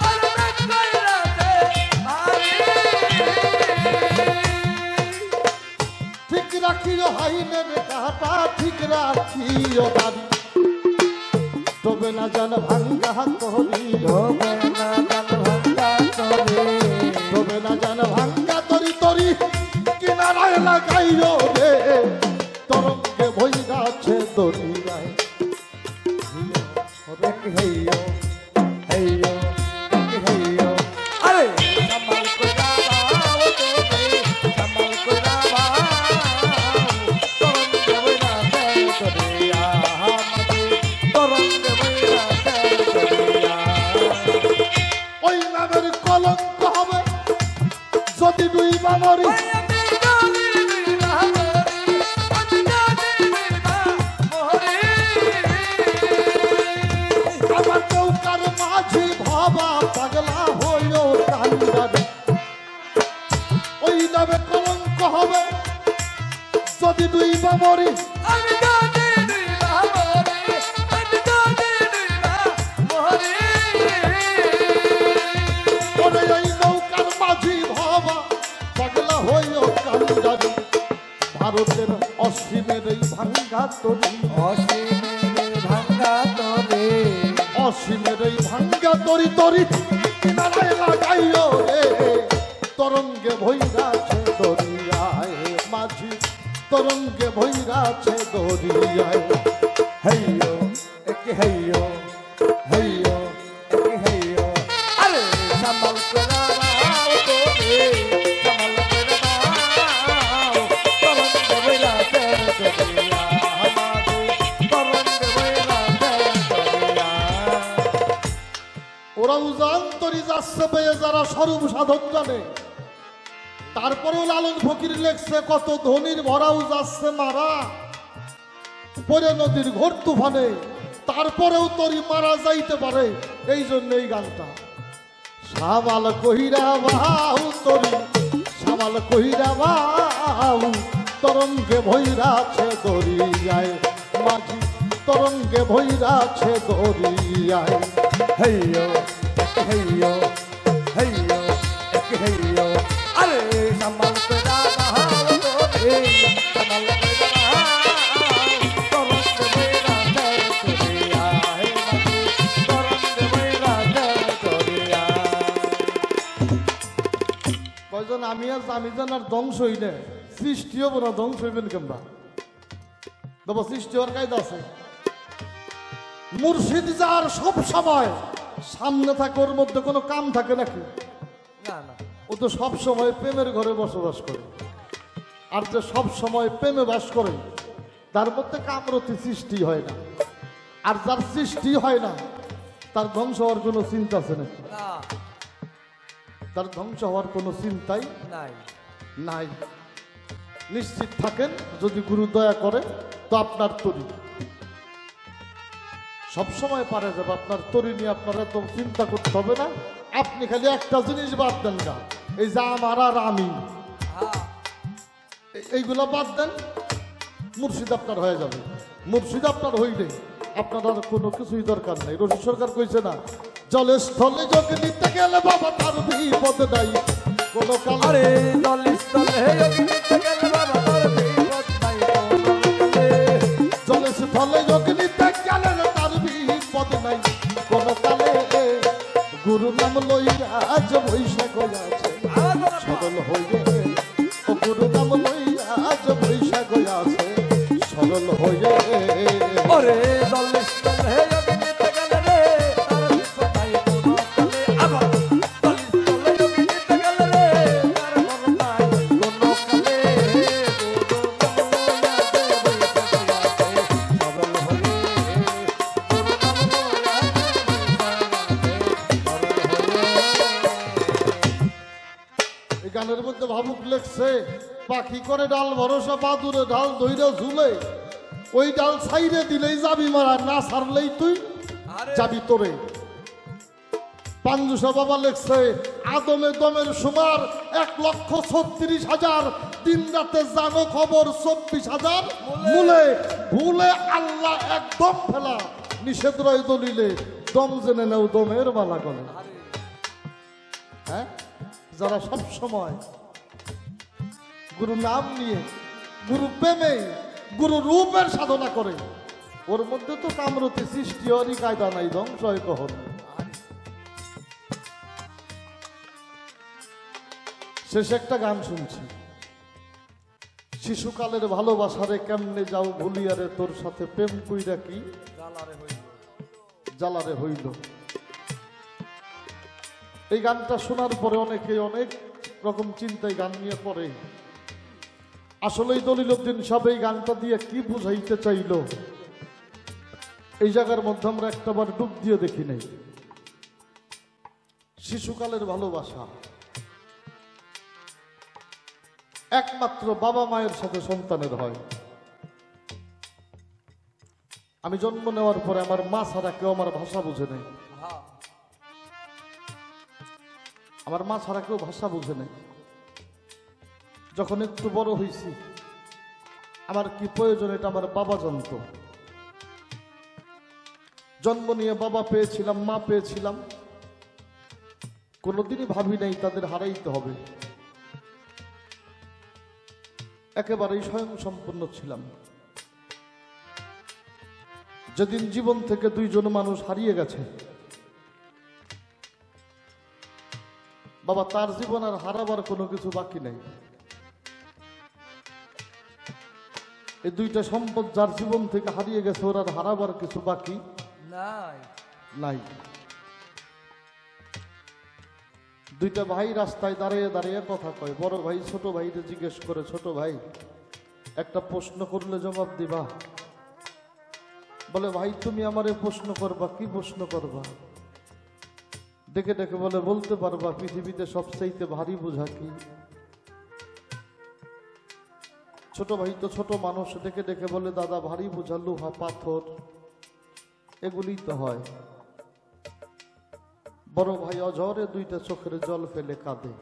ওরে মন কইরা দে ভারি ঠিক রাখিও হাইরের কাটা ঠিক রাখিও দাঁড়ি তবে না জান ভাঙ্গা তরি ডোবে না জান ভাঙ্গা তোরে তবে না জান ভাঙ্গা তরি তরি কিনারায় লাগাইও রে তরঙ্গে ভৈরাছে দরিয়ায় দেখে হেইয়ো হেইয়ো দেখে হেইয়ো আরে সামাল কইরা বাও তোরে সামাল কইরা বাও তরঙ্গে বইরা দে দরিয়া মাঝি তরঙ্গে বইরা দে দরিয়া ওই নামের কলঙ্ক হবে যদি দুই বামরি আমার নৌকার মাঝি ভাবা পাগলা হইও কান্দারে ওই নামে কলঙ্ক হবে যদি দুই বামরি ওরে এই নৌকার মাঝি ভাবা পাগলা হইও কান্দারে ভারতের অসীমের এই ভাঙ্গা তরি অসীমের এই ভাঙ্গা তরি তরি কিনারায় লাগাইও রে তরঙ্গে ভৈরাছে দরিয়ায় মাঝি তরঙ্গে ভৈরাছে দরিয়ায়। হেইয়ো একে হেইয়ো হেইয়ো একে হেইয়ো আরে সামাল করে দাও তোরে সামাল করে দাও তরঙ্গে বইরাছে দরিয়া আমাদের তরঙ্গে বইরাছে দরিয়া। ওরা উজান্তরি যাচ্ছে পেয়ে যারা স্বরূপ সাধন জানে, তারপরেও লালন ফকির লেখছে কত ধনির ভরাও যাচ্ছে মারা পরে নদীর ঘোর তুফানে, তারপরেও তরি মারা যাইতে পারে। এই জন্য এই গানটা সামাল কহিরা বাহু তরি সামাল কহিরা বাহু তরঙ্গে ভৈরাছে দরিয়ায় মাঝি তরঙ্গে ভৈরাছে দরিয়ায়। হেইয়ো একে হেইয়ো হেইয়ো একে হেইয়ো আরে সামাল করে দাও তোরে সামাল করে দাও তরঙ্গে বইরাছে দরিয়া হে মাঝি তরঙ্গে বইরাছে দরিয়া। কয়জন আমি আর জামিজান আর ধ্বংস হইলে সৃষ্টি হবো না, ধ্বংস হইবেন কেমবা দেবো? সৃষ্টি হওয়ার কায়দা আছে। মুর্শিদ যার সব সময় সামনে থাকে, ওর মধ্যে কোনো কাম থাকে নাকি? না না ও তো সব সময় প্রেমের ঘরে বসবাস করে। আর যে সব সময় প্রেমে বাস করে তার মধ্যে কামরতি সৃষ্টি হয় না। আর যার সৃষ্টি হয় না তার ধ্বংস হওয়ার কোনো চিন্তা আছে নাকি? না তার ধ্বংস হওয়ার কোনো চিন্তাই নাই নাই। নিশ্চিত থাকেন যদি গুরু দয়া করে তো আপনার তরি সবসময় পারে যাবে। আপনার তরি নিয়ে আপনারা তো চিন্তা করতে হবে না। আপনি খালি একটা জিনিস বাদ দেন না, এই যে আমার আর আমি হ্যাঁ এইগুলো বাদ দেন, মুর্শিদ আপনার হয়ে যাবে। মুর্শিদ আপনার হইলে আপনার আর কোনো কিছুই দরকার নাই। রশিদ সরকার কইছে না, জলে স্থলে যোগে নিতে গেলে বাবা তার বিপদ নাই কোনো কালে। আরে দলিস্তলে যোগিতে গেলে বাবা তোর বিপদ নাই কোনো কালে। জলে স্থলে যোগে নিতে গেলে তার বিপদ নাই কোনো কালে। গুরু নাম লইয়া আজ বৈশাখ আছে সরল হইয়ে, ও গুরু নাম লইয়া আজ বৈশাখ আছে সরল হইয়ে। ওরে দলিস্তলে যোগিতে গেলে রে তার বিপদ নাই কোনো কালে। আবার দলিস্তলে যোগিতে গেলে রে তার বিপদ নাই কোনো কালে। গুরু নাম লইয়া যে বৈশাখ আছে সরল হয়ে, গুরু নাম লইয়া যে এই গানের মধ্যে ভাবুক লেখছে, পাখি করে ডাল ভরসা বাদুরে ডাল ধইরা ঝুলে, ওই ডাল ছাইরে দিলেই যাবি মারা, না ছাড়লেই তুই যাবি তোরে। পাঞ্জুসা বাবা লেখছে, আদমে দমের সুমার 1,36,000, দিন রাতে জানো খবর 24,000, মূলে ভুলে আল্লাহ একদম ফেলা, নিষেধ রয় দলিলে দম জেনে নেও দমের মালা গলে। হ্যাঁ, যারা সব সময় গুরু নাম নিয়ে গুরু প্রেমে গুরু রূপের সাধনা করে, ওর মধ্যে তো কামরতি সৃষ্টি হওয়ারই কায়দা নাই, ধ্বংস হয় কখন। শেষে একটা গান শুনছি, শিশুকালের ভালোবাসারে কেমনে যাও ভুলিয়ারে, তোর সাথে প্রেম কইরা কি জ্বালারে হইল। এই গানটা শোনার পরে অনেকে অনেক রকম চিন্তায় গান নিয়ে পড়ে। আসলেই দলিলউদ্দিন সাহেব এই গানটা দিয়ে কি বুঝাইতে চাইল, এই জায়গার মধ্যে আমরা একটাবার ডুব দিয়ে দেখি নাই। শিশুকালের ভালোবাসা একমাত্র বাবা মায়ের সাথে সন্তানের হয়। আমি জন্ম নেওয়ার পরে আমার মা ছাড়া কেউ আমার ভাষা বুঝে নাই, আমার মা ছাড়া কেউ ভাষা বুঝে নাই। যখন একটু বড় হয়েছি, আমার কি প্রয়োজন এটা আমার বাবা জানতো। জন্ম নিয়ে বাবা পেয়েছিলাম, মা পেয়েছিলাম, কোনোদিনই ভাবি নাই তাদের হারাইতে হবে। একেবারেই স্বয়ং সম্পূর্ণ ছিলাম। যেদিন জীবন থেকে দুইজন মানুষ হারিয়ে গেছে, বাবা তার জীবন আর হারাবার কোনো কিছু বাকি নেই। এই দুইটা সম্পদ যার জীবন থেকে হারিয়ে গেছে ওর আর হারাবার কিছু বাকি নাই। নাই। দুইটা ভাই রাস্তায় দাঁড়িয়ে দাঁড়িয়ে কথা কয়। বড় ভাই ছোট ভাইকে জিজ্ঞেস করে, ছোট ভাই একটা প্রশ্ন করলে জবাব দিবা? বলে, ভাই তুমি আমারে প্রশ্ন করবা, কি প্রশ্ন করবা? ডেকে ডেকে বলে, বলতে পারবা পৃথিবীতে সবচাইতে ভারী বোঝা কি? ছোট ভাই তো ছোট মানুষ, ডেকে ডেকে বলে, দাদা ভারী বোঝা লোহা পাথর এগুলি তো হয়। বড় ভাই অঝরে দুইটা চোখের জল ফেলে কাঁদে।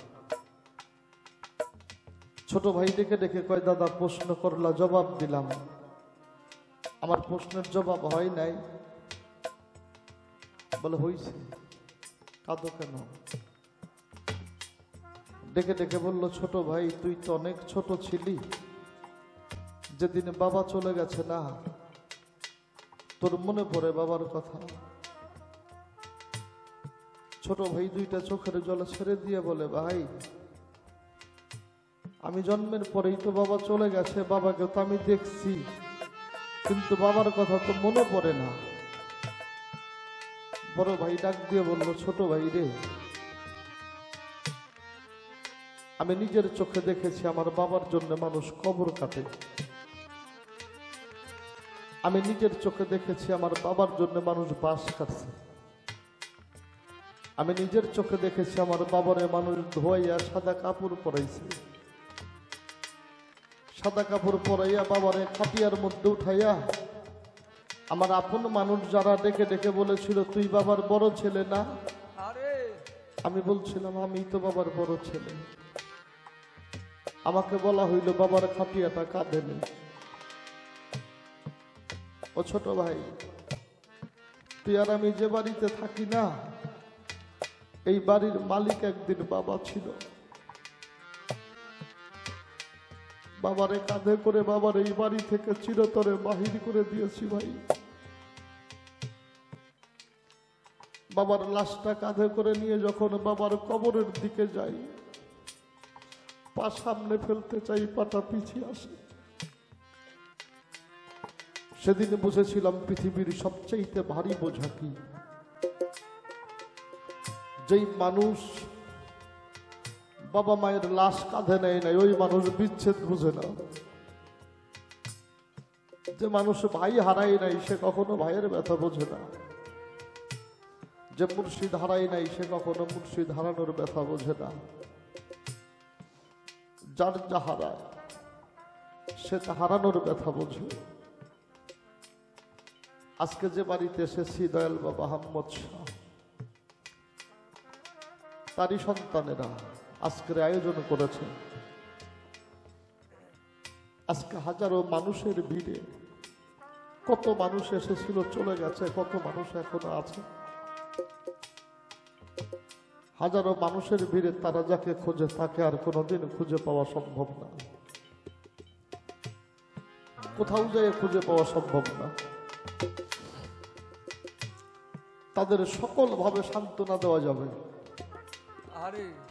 ছোট ভাই ডেকে ডেকে কয়, দাদা প্রশ্ন করলা, জবাব দিলাম, আমার প্রশ্নের জবাব হয় নাই। বলে, হইছে, কাঁদো কেন? ডেকে ডেকে বলল, ছোট ভাই তুই তো অনেক ছোট ছিলি, যেদিন বাবা চলে গেছে না, তোর মনে পড়ে বাবার কথা? ছোট ভাই দুইটা চোখের জল ছেড়ে দিয়ে বলে, ভাই আমি জন্মের পরেই তো বাবা চলে গেছে, বাবাকে তো আমি দেখছি, কিন্তু বাবার কথা তো মনে পড়ে না। বড় ভাই ডাক দিয়ে বলল, ছোট ভাই রে, আমি নিজের চোখে দেখেছি আমার বাবার জন্য মানুষ কবর কাটে। আমি নিজের চোখে দেখেছি আমার বাবার জন্য মানুষ বাঁশ কাটছে। আমি নিজের চোখে দেখেছি আমার বাবারে মানুষ ধোয়াইয়া সাদা কাপড় পরাইছে। সাদা কাপড় পরাইয়া বাবারে খাটিয়ার মধ্যে উঠাইয়া আমার আপন মানুষ যারা ডেকে ডেকে বলেছিল, তুই বাবার বড় ছেলে না? আমি বলছিলাম, আমি তো বাবার বড় ছেলে। আমাকে বলা হইল বাবার খাটিয়াটা কাঁধে নেই। ও ছোট ভাই, তুই আর আমি যে বাড়িতে থাকি না, এই বাড়ির মালিক একদিন বাবা ছিল। বাবারে কাঁধে করে বাবার এই বাড়ি থেকে চিরতরে বাহির করে দিয়েছি ভাই। বাবার লাশটা কাঁধে করে নিয়ে যখন বাবার কবরের দিকে যাই, পা সামনে ফেলতে চাই, পাটা পিছিয়ে আসে। সেদিন বুঝেছিলাম পৃথিবীর সবচেয়ে ভারী বোঝা কি। যেই মানুষ বাবা মায়ের লাশ কাঁধে নেয় নাই, ওই মানুষ বিচ্ছেদ বুঝে না। যে মানুষ ভাই হারায় নাই, সে কখনো ভাইয়ের ব্যথা বোঝে না। যে মুর্শিদ হারায় নাই, সে কখনো মুর্শিদ হারানোর ব্যথা বোঝে না। যার যা হারায়, সে তা হারানোর ব্যথা বোঝে। আজকে যে বাড়িতে এসেছি, দয়াল বাবা আহমদ শাহ, তারই সন্তানেরা আজকের আয়োজন করেছে। আজকে হাজারো মানুষের ভিড়ে, কত মানুষ এসেছিল, চলে গেছে, কত মানুষ এখনো আছে। হাজারো মানুষের ভিড়ে তারা যাকে খোঁজে তাকে আর কোনোদিন খুঁজে পাওয়া সম্ভব না। কোথাও যায় খুঁজে পাওয়া সম্ভব না। তাদের সকল ভাবে সান্ত্বনা দেওয়া যাবে।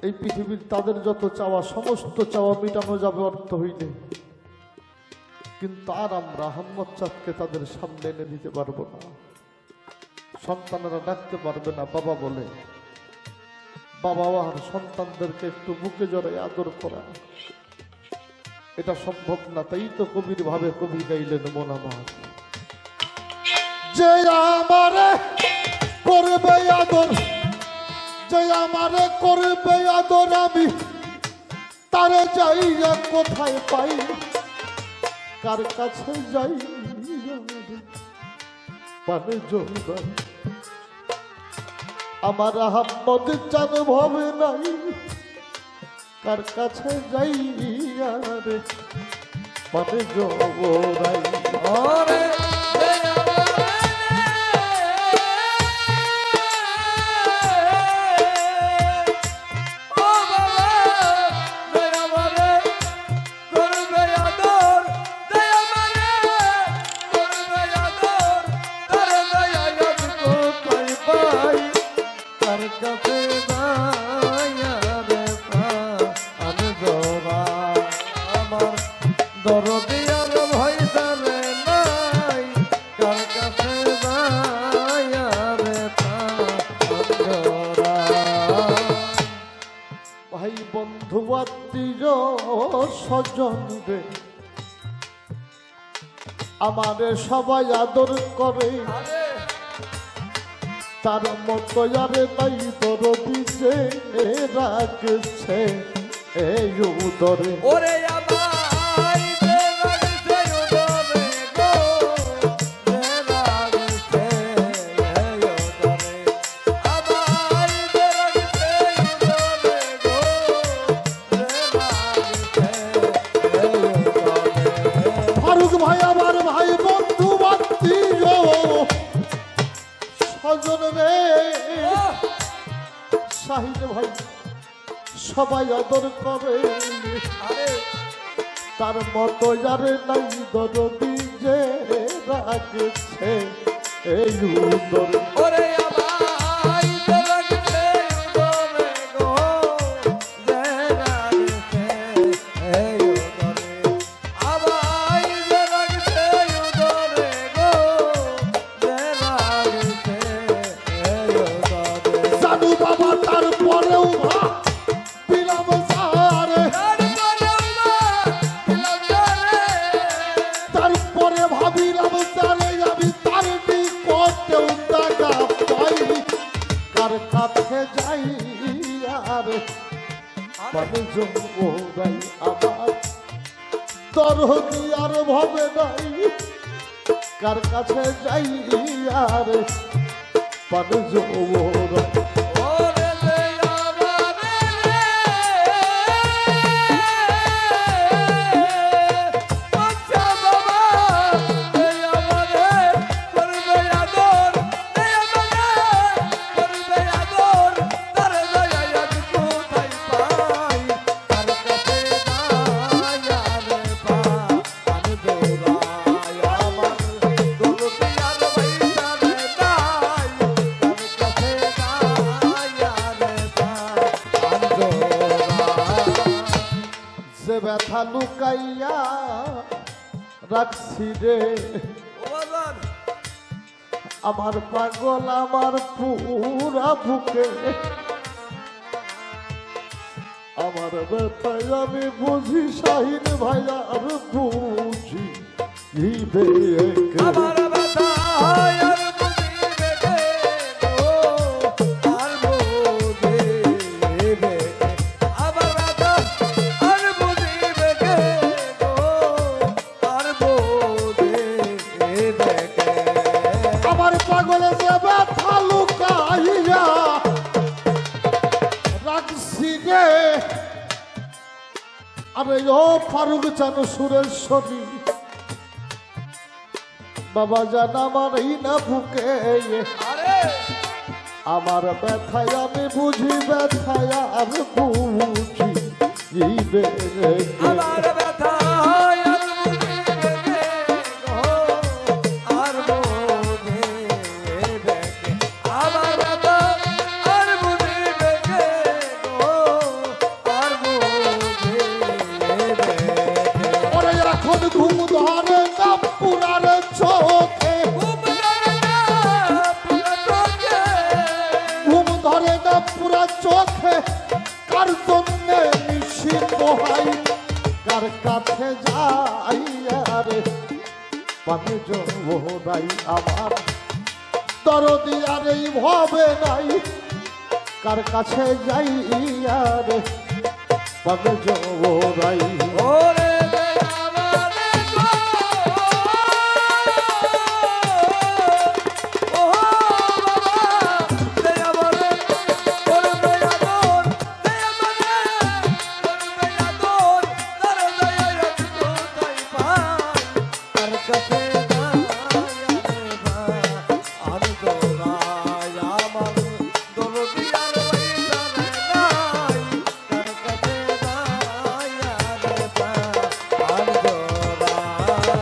এই পৃথিবীর তাদের যত চাওয়া, সমস্ত চাওয়া মিটানো যাবে অর্থ হইলে, কিন্তু আর আমরা আহমদ চাঁদকে তাদের সামনে এনে দিতে পারবো না। সন্তানেরা ডাকতে পারবে না বাবা বলে। বাবা আর সন্তানদেরকে একটু বুকে জড়াই আদর করা, এটা সম্ভব না। তাই তো কবির ভাবে কবি গাইলেন, মন আমার যে আমারে করবে আদর, যে আমারে করবে আদর, আমি তারে যাইয়া কোথায় পাই, কার কাছে যাই পানে জমিদার। আমার আহমদ চাঁদ ভাবে নাই, কার কাছে যাই রে পানে জমিদার। দরদিয়ার ভয় স্বজন রে আমারে সবাই আদর করে তার মতো আরে নাই তোর দিছে রাখছে এই উদরে ওরে আমায় যে রাখছে উদরে গো যে রাখছে এই উদরে আমায় যে রাখছে উদরে গো যে রাখছে এই উদরে ফারুক ভাই আমার ভাই বন্ধু বাত্মীয় স্বজন রে শাহিদ ভাই সবাই আদর করে আরে তার মতো আরে নাই দরদি যে রাখছে এই উদরে ওরে আমায় যে রাখছে উদরে গো যে রাখছে এই উদরে আমায় যে রাখছে উদরে গো যে রাখছে এই উদরে সাধু বাবা তারপরেও বিলাম সারে তারপরে ভাবিলাম সারে আমি তার নিকটেও টাকা পাই কার কাছে যাই আর মানুষজন ওরাই আমার দরদি আর ভবে নাই কার কাছে যাই আর মানুষজন ওরাই ওরে লে আমারে বাচ্চা বাবা লে আমারে করবে আদর লে আমারে করবে আদর তার দয়া আজ কোথায় পাই তার কাছে দয়া রে পা আমি দৌড়াই আমার দৌলতি আর পয়সা রে নাই তার কাছে দয়া রে পা আমি দৌড়াই যে ব্যথা লুকাইয়া রাখছি রে ও বাজান আমার পাগল আমার পুরা বুকে আমার ব্যথায় আমি বুঝি শাহিন ভাই আর বুঝি আমার ব্যথা আর বুঝিবে কে গো আর বুঝিবে কে আমার ব্যথা আর বুঝিবে কে গো আর বুঝিবে কে আমার পাগল যে ব্যথা লুকাইয়া রাখছি রে আরে ও ফারুক চান সুরেশ্বরী বাবা জান আমার এই না বুকে আরে আমার ব্যথায় আমি বুঝি ব্যথায় আর বুঝি আমার ব্যথা আর বুঝিবে কে গো আর বুঝিবে কে আমার ব্যথা আর বুঝিবে কে গো আর বুঝিবে কে ওরে এখন ঘুম ধরে না পুরার চোখে ঘুম ধরে না পুরা চোখে কার জন্য নিশি পোহাই কার কাছে যাই আরে পানে জোড়াই আমার দরদি আর এই ভবে নাই কার কাছে যাই আরে পানে জোড়াই ওরে আমারে গো ও বাবা তে আমারে করবে আদর তে আমারে করবে আদর তার দয়া আজ কোথায় পাই তার কাছে দয়া রে পা আমি দৌড়াই আমার দরদি আর পয়সা রে নাই তার কাছে দয়া রে পা আমি দৌড়াই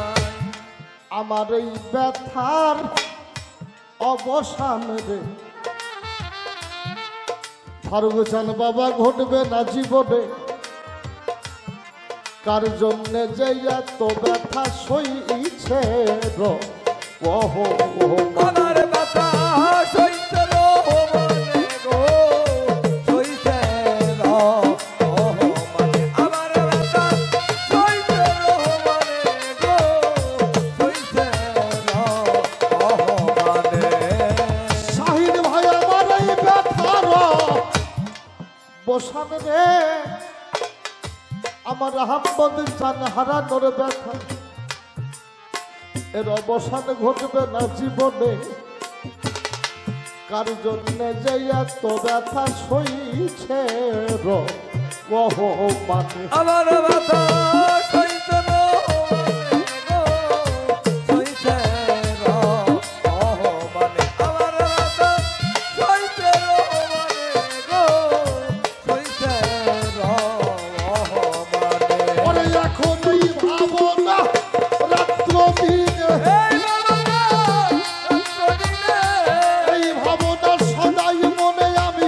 আমার এই ব্যথার অবসান রে ফারুক চান বাবা ঘটবে না জীবনে কার জন্যে যে এত ব্যথা সইছে ওহো আমার ব্যথা সইছে রো মনে গো সইছে রো মানে আমার ব্যথা আহম্মদ চান হারানোর ব্যথা এর অবসান ঘটবে না জীবনে কার জন্যে যে এত ব্যথা সইছে মানে আমার ব্যথা সইতে গো সইতে মানে আমার ব্যথা সইতে গো সইতে মানে ওরে এখন এই ভাবনা রাত্র দিনে এই ভাবনা সদাই মনে আমি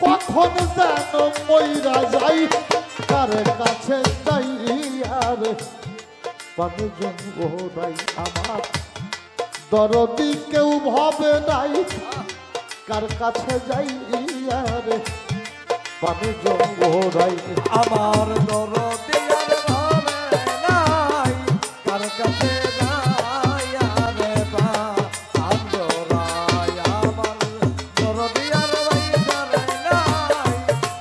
কখন যেন মইরা যাই কার কাছে যাই আর পাবে জঙ্গলাই আমার দরদি কেউ ভাবে নাই কার কাছে যাই আর পাবে জঙ্গলাই আমার দরদি আর ভাবে নাই কার কাছে যাই আরে বা আন্দরাই আমার দরদি আর ভাইজারে নাই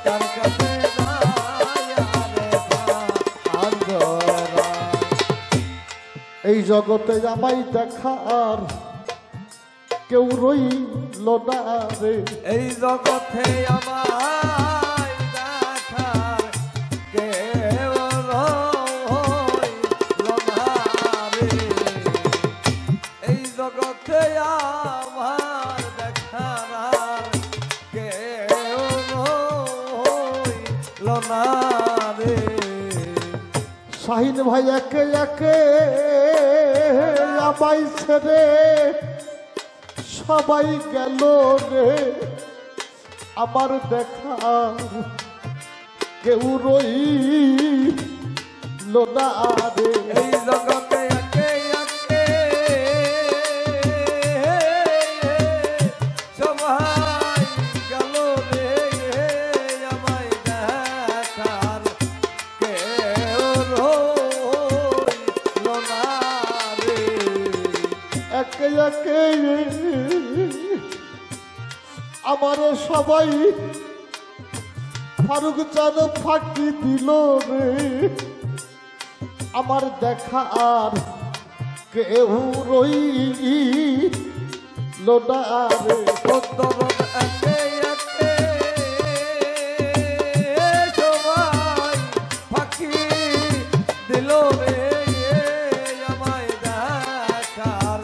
কার কাছে যাই আরে বা আন্দরাই এই জগতে আমায় দেখার কেউ রইল না রে এই জগতে আমায় দেখার কেউ রইল না রে এই জগতে আমার দেখার আর কেউ রইল না রে শাহিন ভাই একে একে আমায় ছেড়ে সবাই গেল রে আমার দেখার কেউ রইল না রে এই জগতে একে একে সবাই গেল রে আমায় দেখার কেউ রইল না রে একে একে আমার সবাই ফারুক চাঁদ ফাঁকি দিল রে আমার দেখা আর কেউ রইল না রে কতরণ একে একে সবাই ফাঁকি দিল রে আমায় দেখার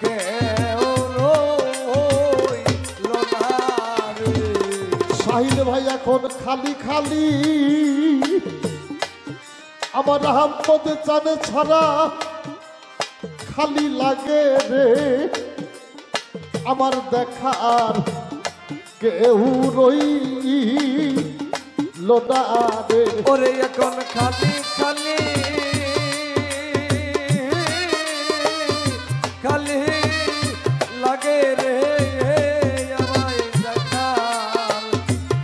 কেউ রইল না রে শাহিন ভাই এখন খালি খালি আমার আহম্মদ চান ছাড়া খালি লাগে রে আমার দেখা আর কেউ রইল না রে ওরে এখন খালি খালি খালি লাগে রে আমায় দেখার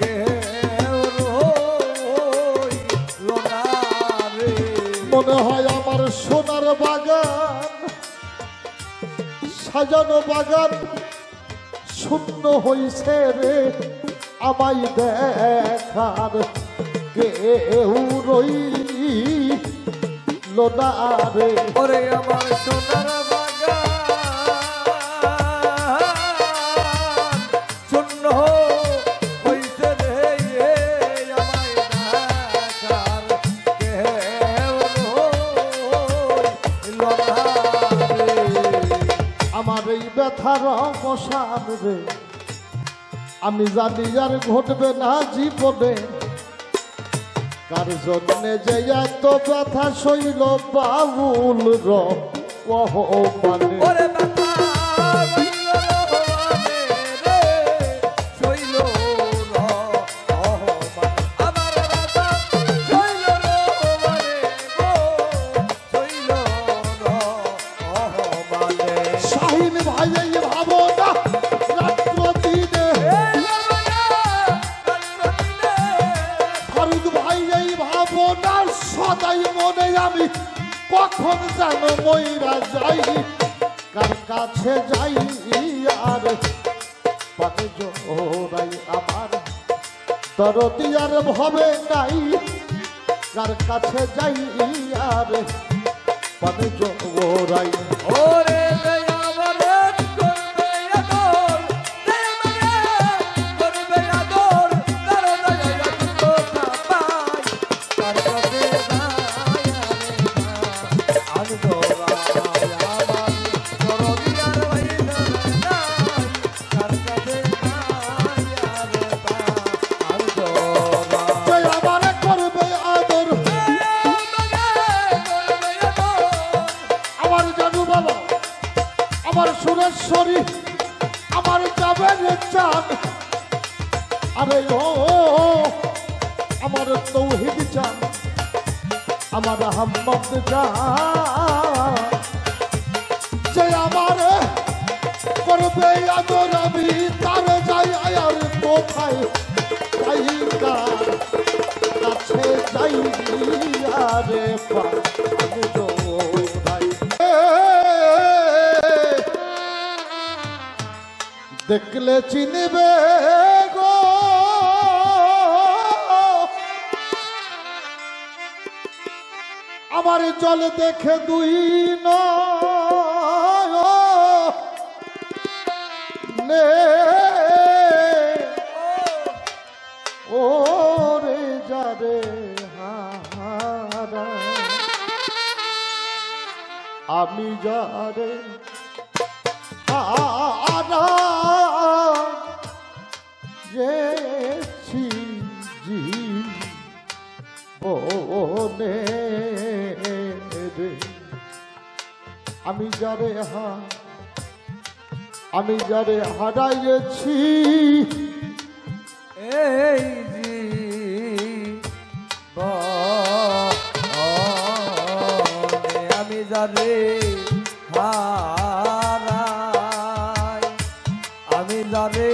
কেউ রইল না রে মনে হয় আমার সোনার বাগান সাজানো বাগান শূন্য হইছে রে আমায় দেখার কেউ রইল না রে ওরে আমার সোনার বাগান শূন্য হইছে রে আমায় দেখার কেউ রইল না রে আমার এই ব্যথার অবসান রে আমি জানি আর ঘটবে না জীবনে কার জন্যে যে এত ব্যথা সইল বাউল মানে ওরে ব্যথা রইল রহমানে রে, শৈল রহমান। আমার ব্যথা শৈল রহমানে গো, শৈল রহমানে। শাহিন ভাই এই ভাবনা রাত্র দিনে এই ভাবনা রাত্রিদিনে, ফারুক ভাই এই ভাবনা সদাই মনে আমি কখন যেন মইরা যাই কার কাছে যাই আর পানে জোড়াই আমার দরদি আর ভবে নাই কার কাছে যাই আর পানে জোরাই ওরে আমারে করবে আদর করবে আদর তার দয়া তো পাই কার কাছে যায় আজ দোরা আমার করদিয়ার বাইনা নাই কার কাছে যায় আর দোরা যে আমারে করবে আদর আমার জানু বাবা আমার সুরেশ্বরী আমার যাবে রে চান আরে ও আমার তৌহিদ চান আমার হাম্মদ চান যে আমার করবে আদর আমি তার যাই আর কোথায় যাই কার কাছে যাই আরে পানি জোড়াই দেখলে চিনবে গো আমার জল দেখে দুই নে ও রে যারে হারা আমি যারে হারা যেছি জীবনে রে আমি যারে আমি যারে হারাইছি এই আমি যারে হারাই আমি যারে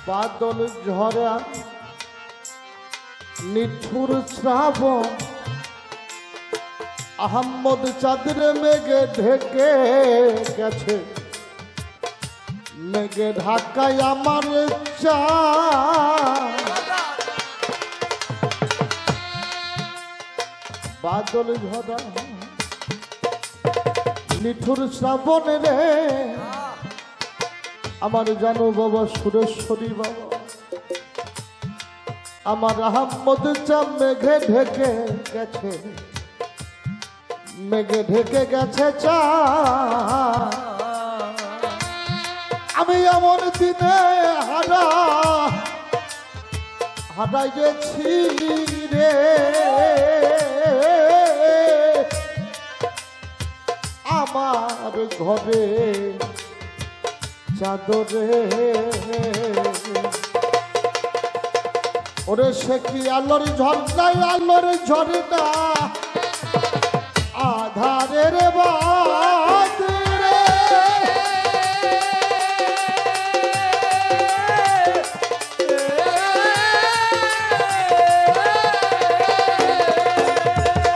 বাদল ঝরা নিঠুর শ্রাবণ আহম্মদ চাঁদের মেঘে ঢেকে গেছে মেঘে ঢাকায় আমার চাঁদ বাদল ঝরা নিঠুর শ্রাবণ রে আমার জানো বাবা সুরেশ্বরী বাবা আমার আহম্মদ চাঁদ মেঘে ঢেকে গেছে মেঘে ঢেকে গেছে চাঁদ আমি এমন দিনে হারাই গেছি রে আমার ঘরে চাদরে ওরে সে কি আলোর ঝর্ণায় আলোর ঝর্ণা আধারের বাদ রে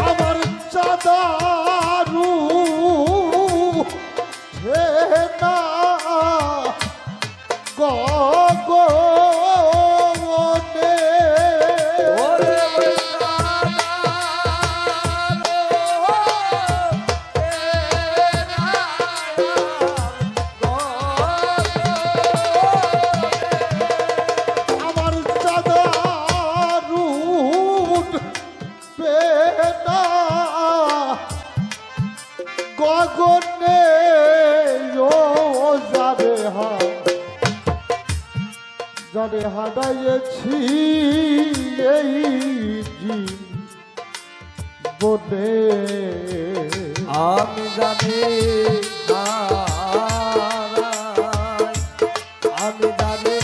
আমার চাদারু না গগনে আমার চাদারু পেনা গগনে ও যারে যারে হারাইছি এই জীবনে আমি জানি আমি জানি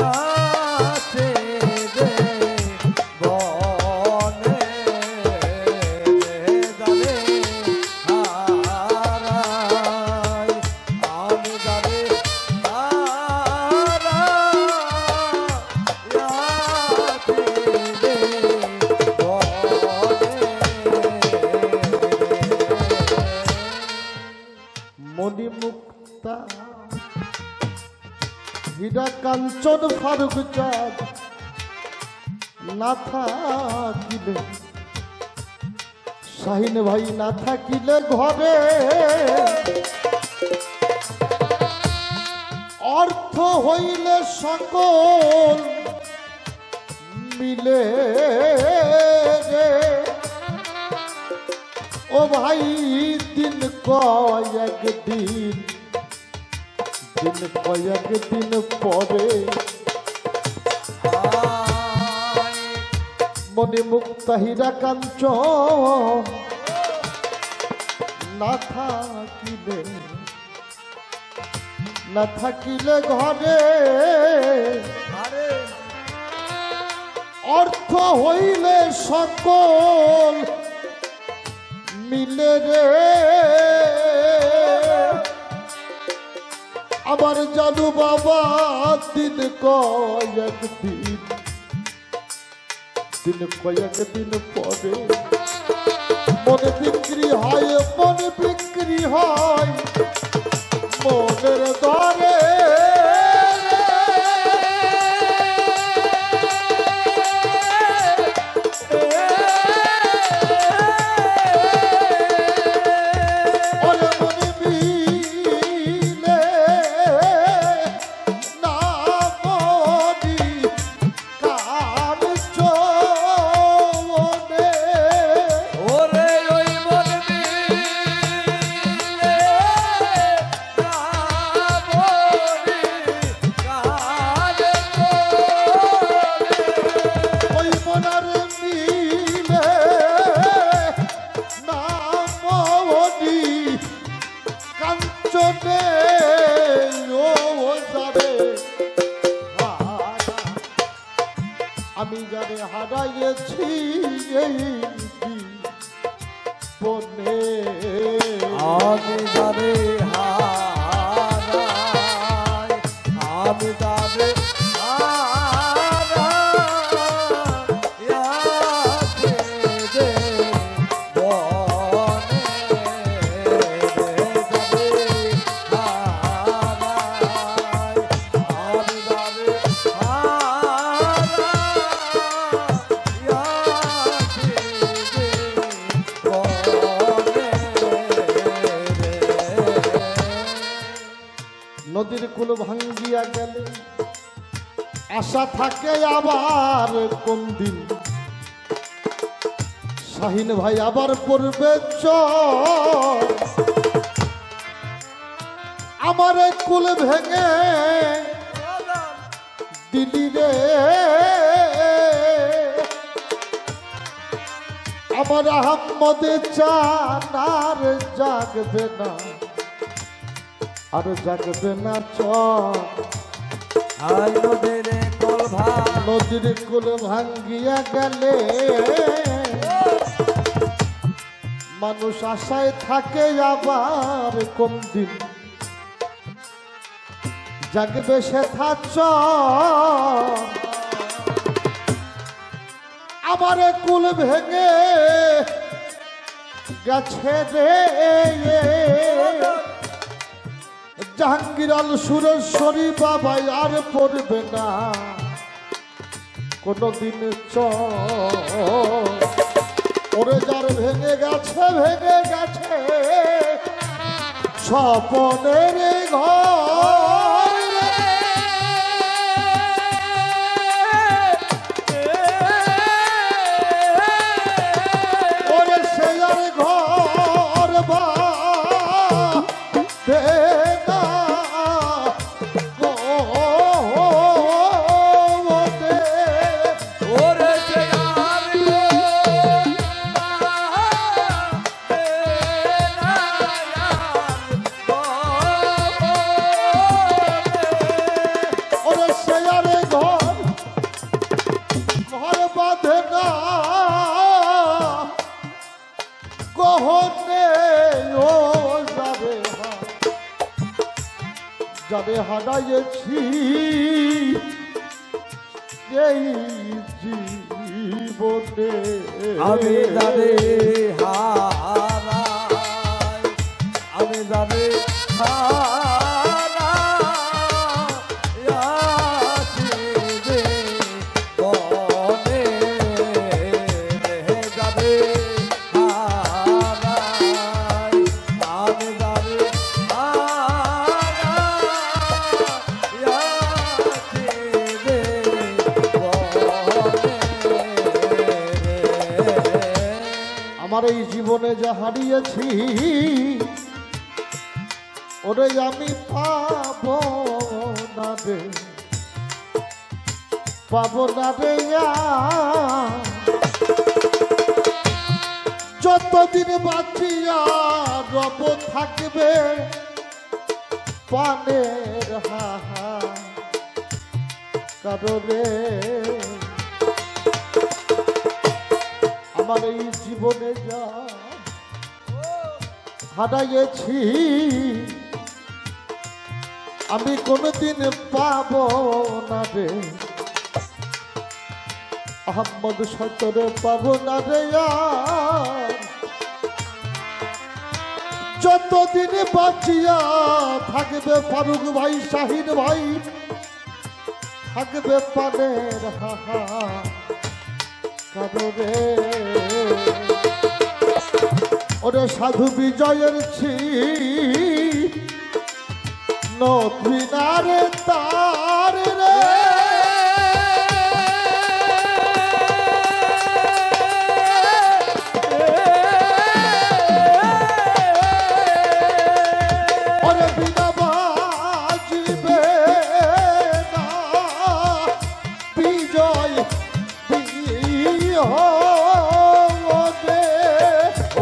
আছে হীরা কাঞ্চন ফারুক চাঁদ না থাকিলে, শাহিন ভাই না থাকিলে ঘরে অর্থ হইলে সকল মিলে রে। ও ভাই দিন কয়েকদিন, দিন কয়েকদিন পরে মনে মুক্তা হীরা কাঞ্চন না থাকিলে, না থাকিলে ঘরে অর্থ হইলে সকল মিলে রে। আবার জানু বাবা দিন কয়েকদিন, দিন কয়েকদিন পরে মনে বিক্রি হয়, মনে বিক্রি হয় মনের দরে। আমি যারে হারাইছি এই জীবনে, আমি যারে হারাই, আমি যারে নদীর কুল ভাঙ্গিয়া গেলে আশা থাকে আবার কোন দিন, শাহিন ভাই আবার পড়বে চর। আমার কুল ভেঙে দিলি রে, আমার আহম্মদে চান আর জাগবে না, আর জাগবে না চর। নদীর কুল ভাঙ্গিয়া গেলে মানুষ আশায় থাকে আবার কোন দিন জাগবে সেথা চর। আমার কুল ভেঙে গেছে রে, জাহাঙ্গীর আল সুরেশ্বরী বাবাই আর পড়বে না কোনদিন চর। ওরে যার ভেঙে গেছে, ভেঙে গেছে স্বপনের ঘর। ওরে সে আর ঘর বা যাবে হারাইছি এই জীবনে, আমি যাবে হারাই, আমি যাবে হারাই। আমার এই জীবনে যা হারিয়েছি ওরে আমি পাবো না রে, পাবো না রে আর। যতদিন বাঁচিয়া রব থাকবে পানের হাহা কারণে আমার এই জীবনে যা হারাইয়েছি আমি কোনদিন পাবো না রে, আহম্মদ সতরে পাবো না রে আর। যতদিন বাঁচিয়া থাকবে ফারুক ভাই শাহিন ভাই থাকবে পানের হাহা কারণে ওরে সাধু বিজয়ের ছি নথিনারে তার রে ওরে বিনা বাজিবে না বিজয় হবে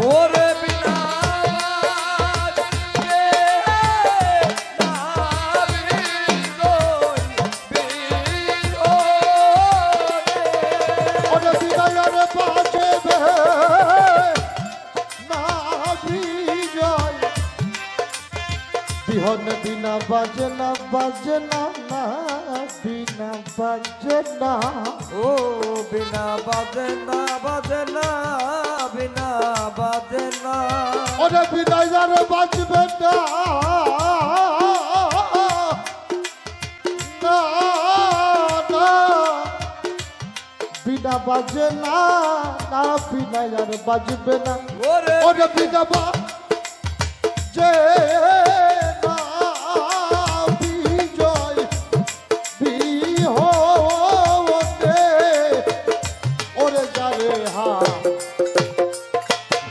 ওরে বিনা বাজবে না ওরে বিজয়ের বাজবে না বিজয় বিহন বিনা বাজে না বাজে না না বিনা বাজে না ও বিনা বাজে না বাজে না বিনা বাজে না ওরে বিজয়ের বাজবে না না না বিনা বাজে না না বিনায়ার বাজবে না ওরে ওরে বিনা বাজে না বিজয় বিহনে ওরে যারে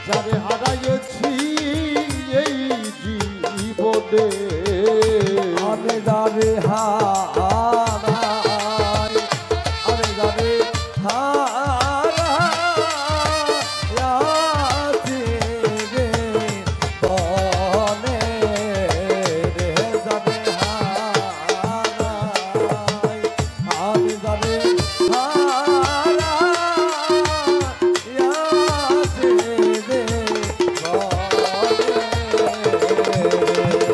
যারে হারাইয়েছি এই জীবনে আমি যারে হারাই আমি যারে হারাই রে বনে রে যারে হারাই আমি যারে হারাই রে বনে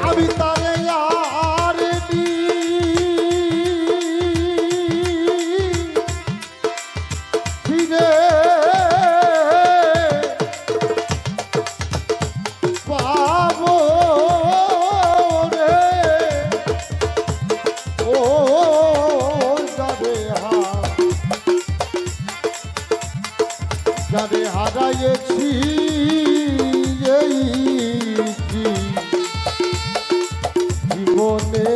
আমি তারে আর ফিরে পাবো রে ও যারে হারাইয়েছি এই জীবনে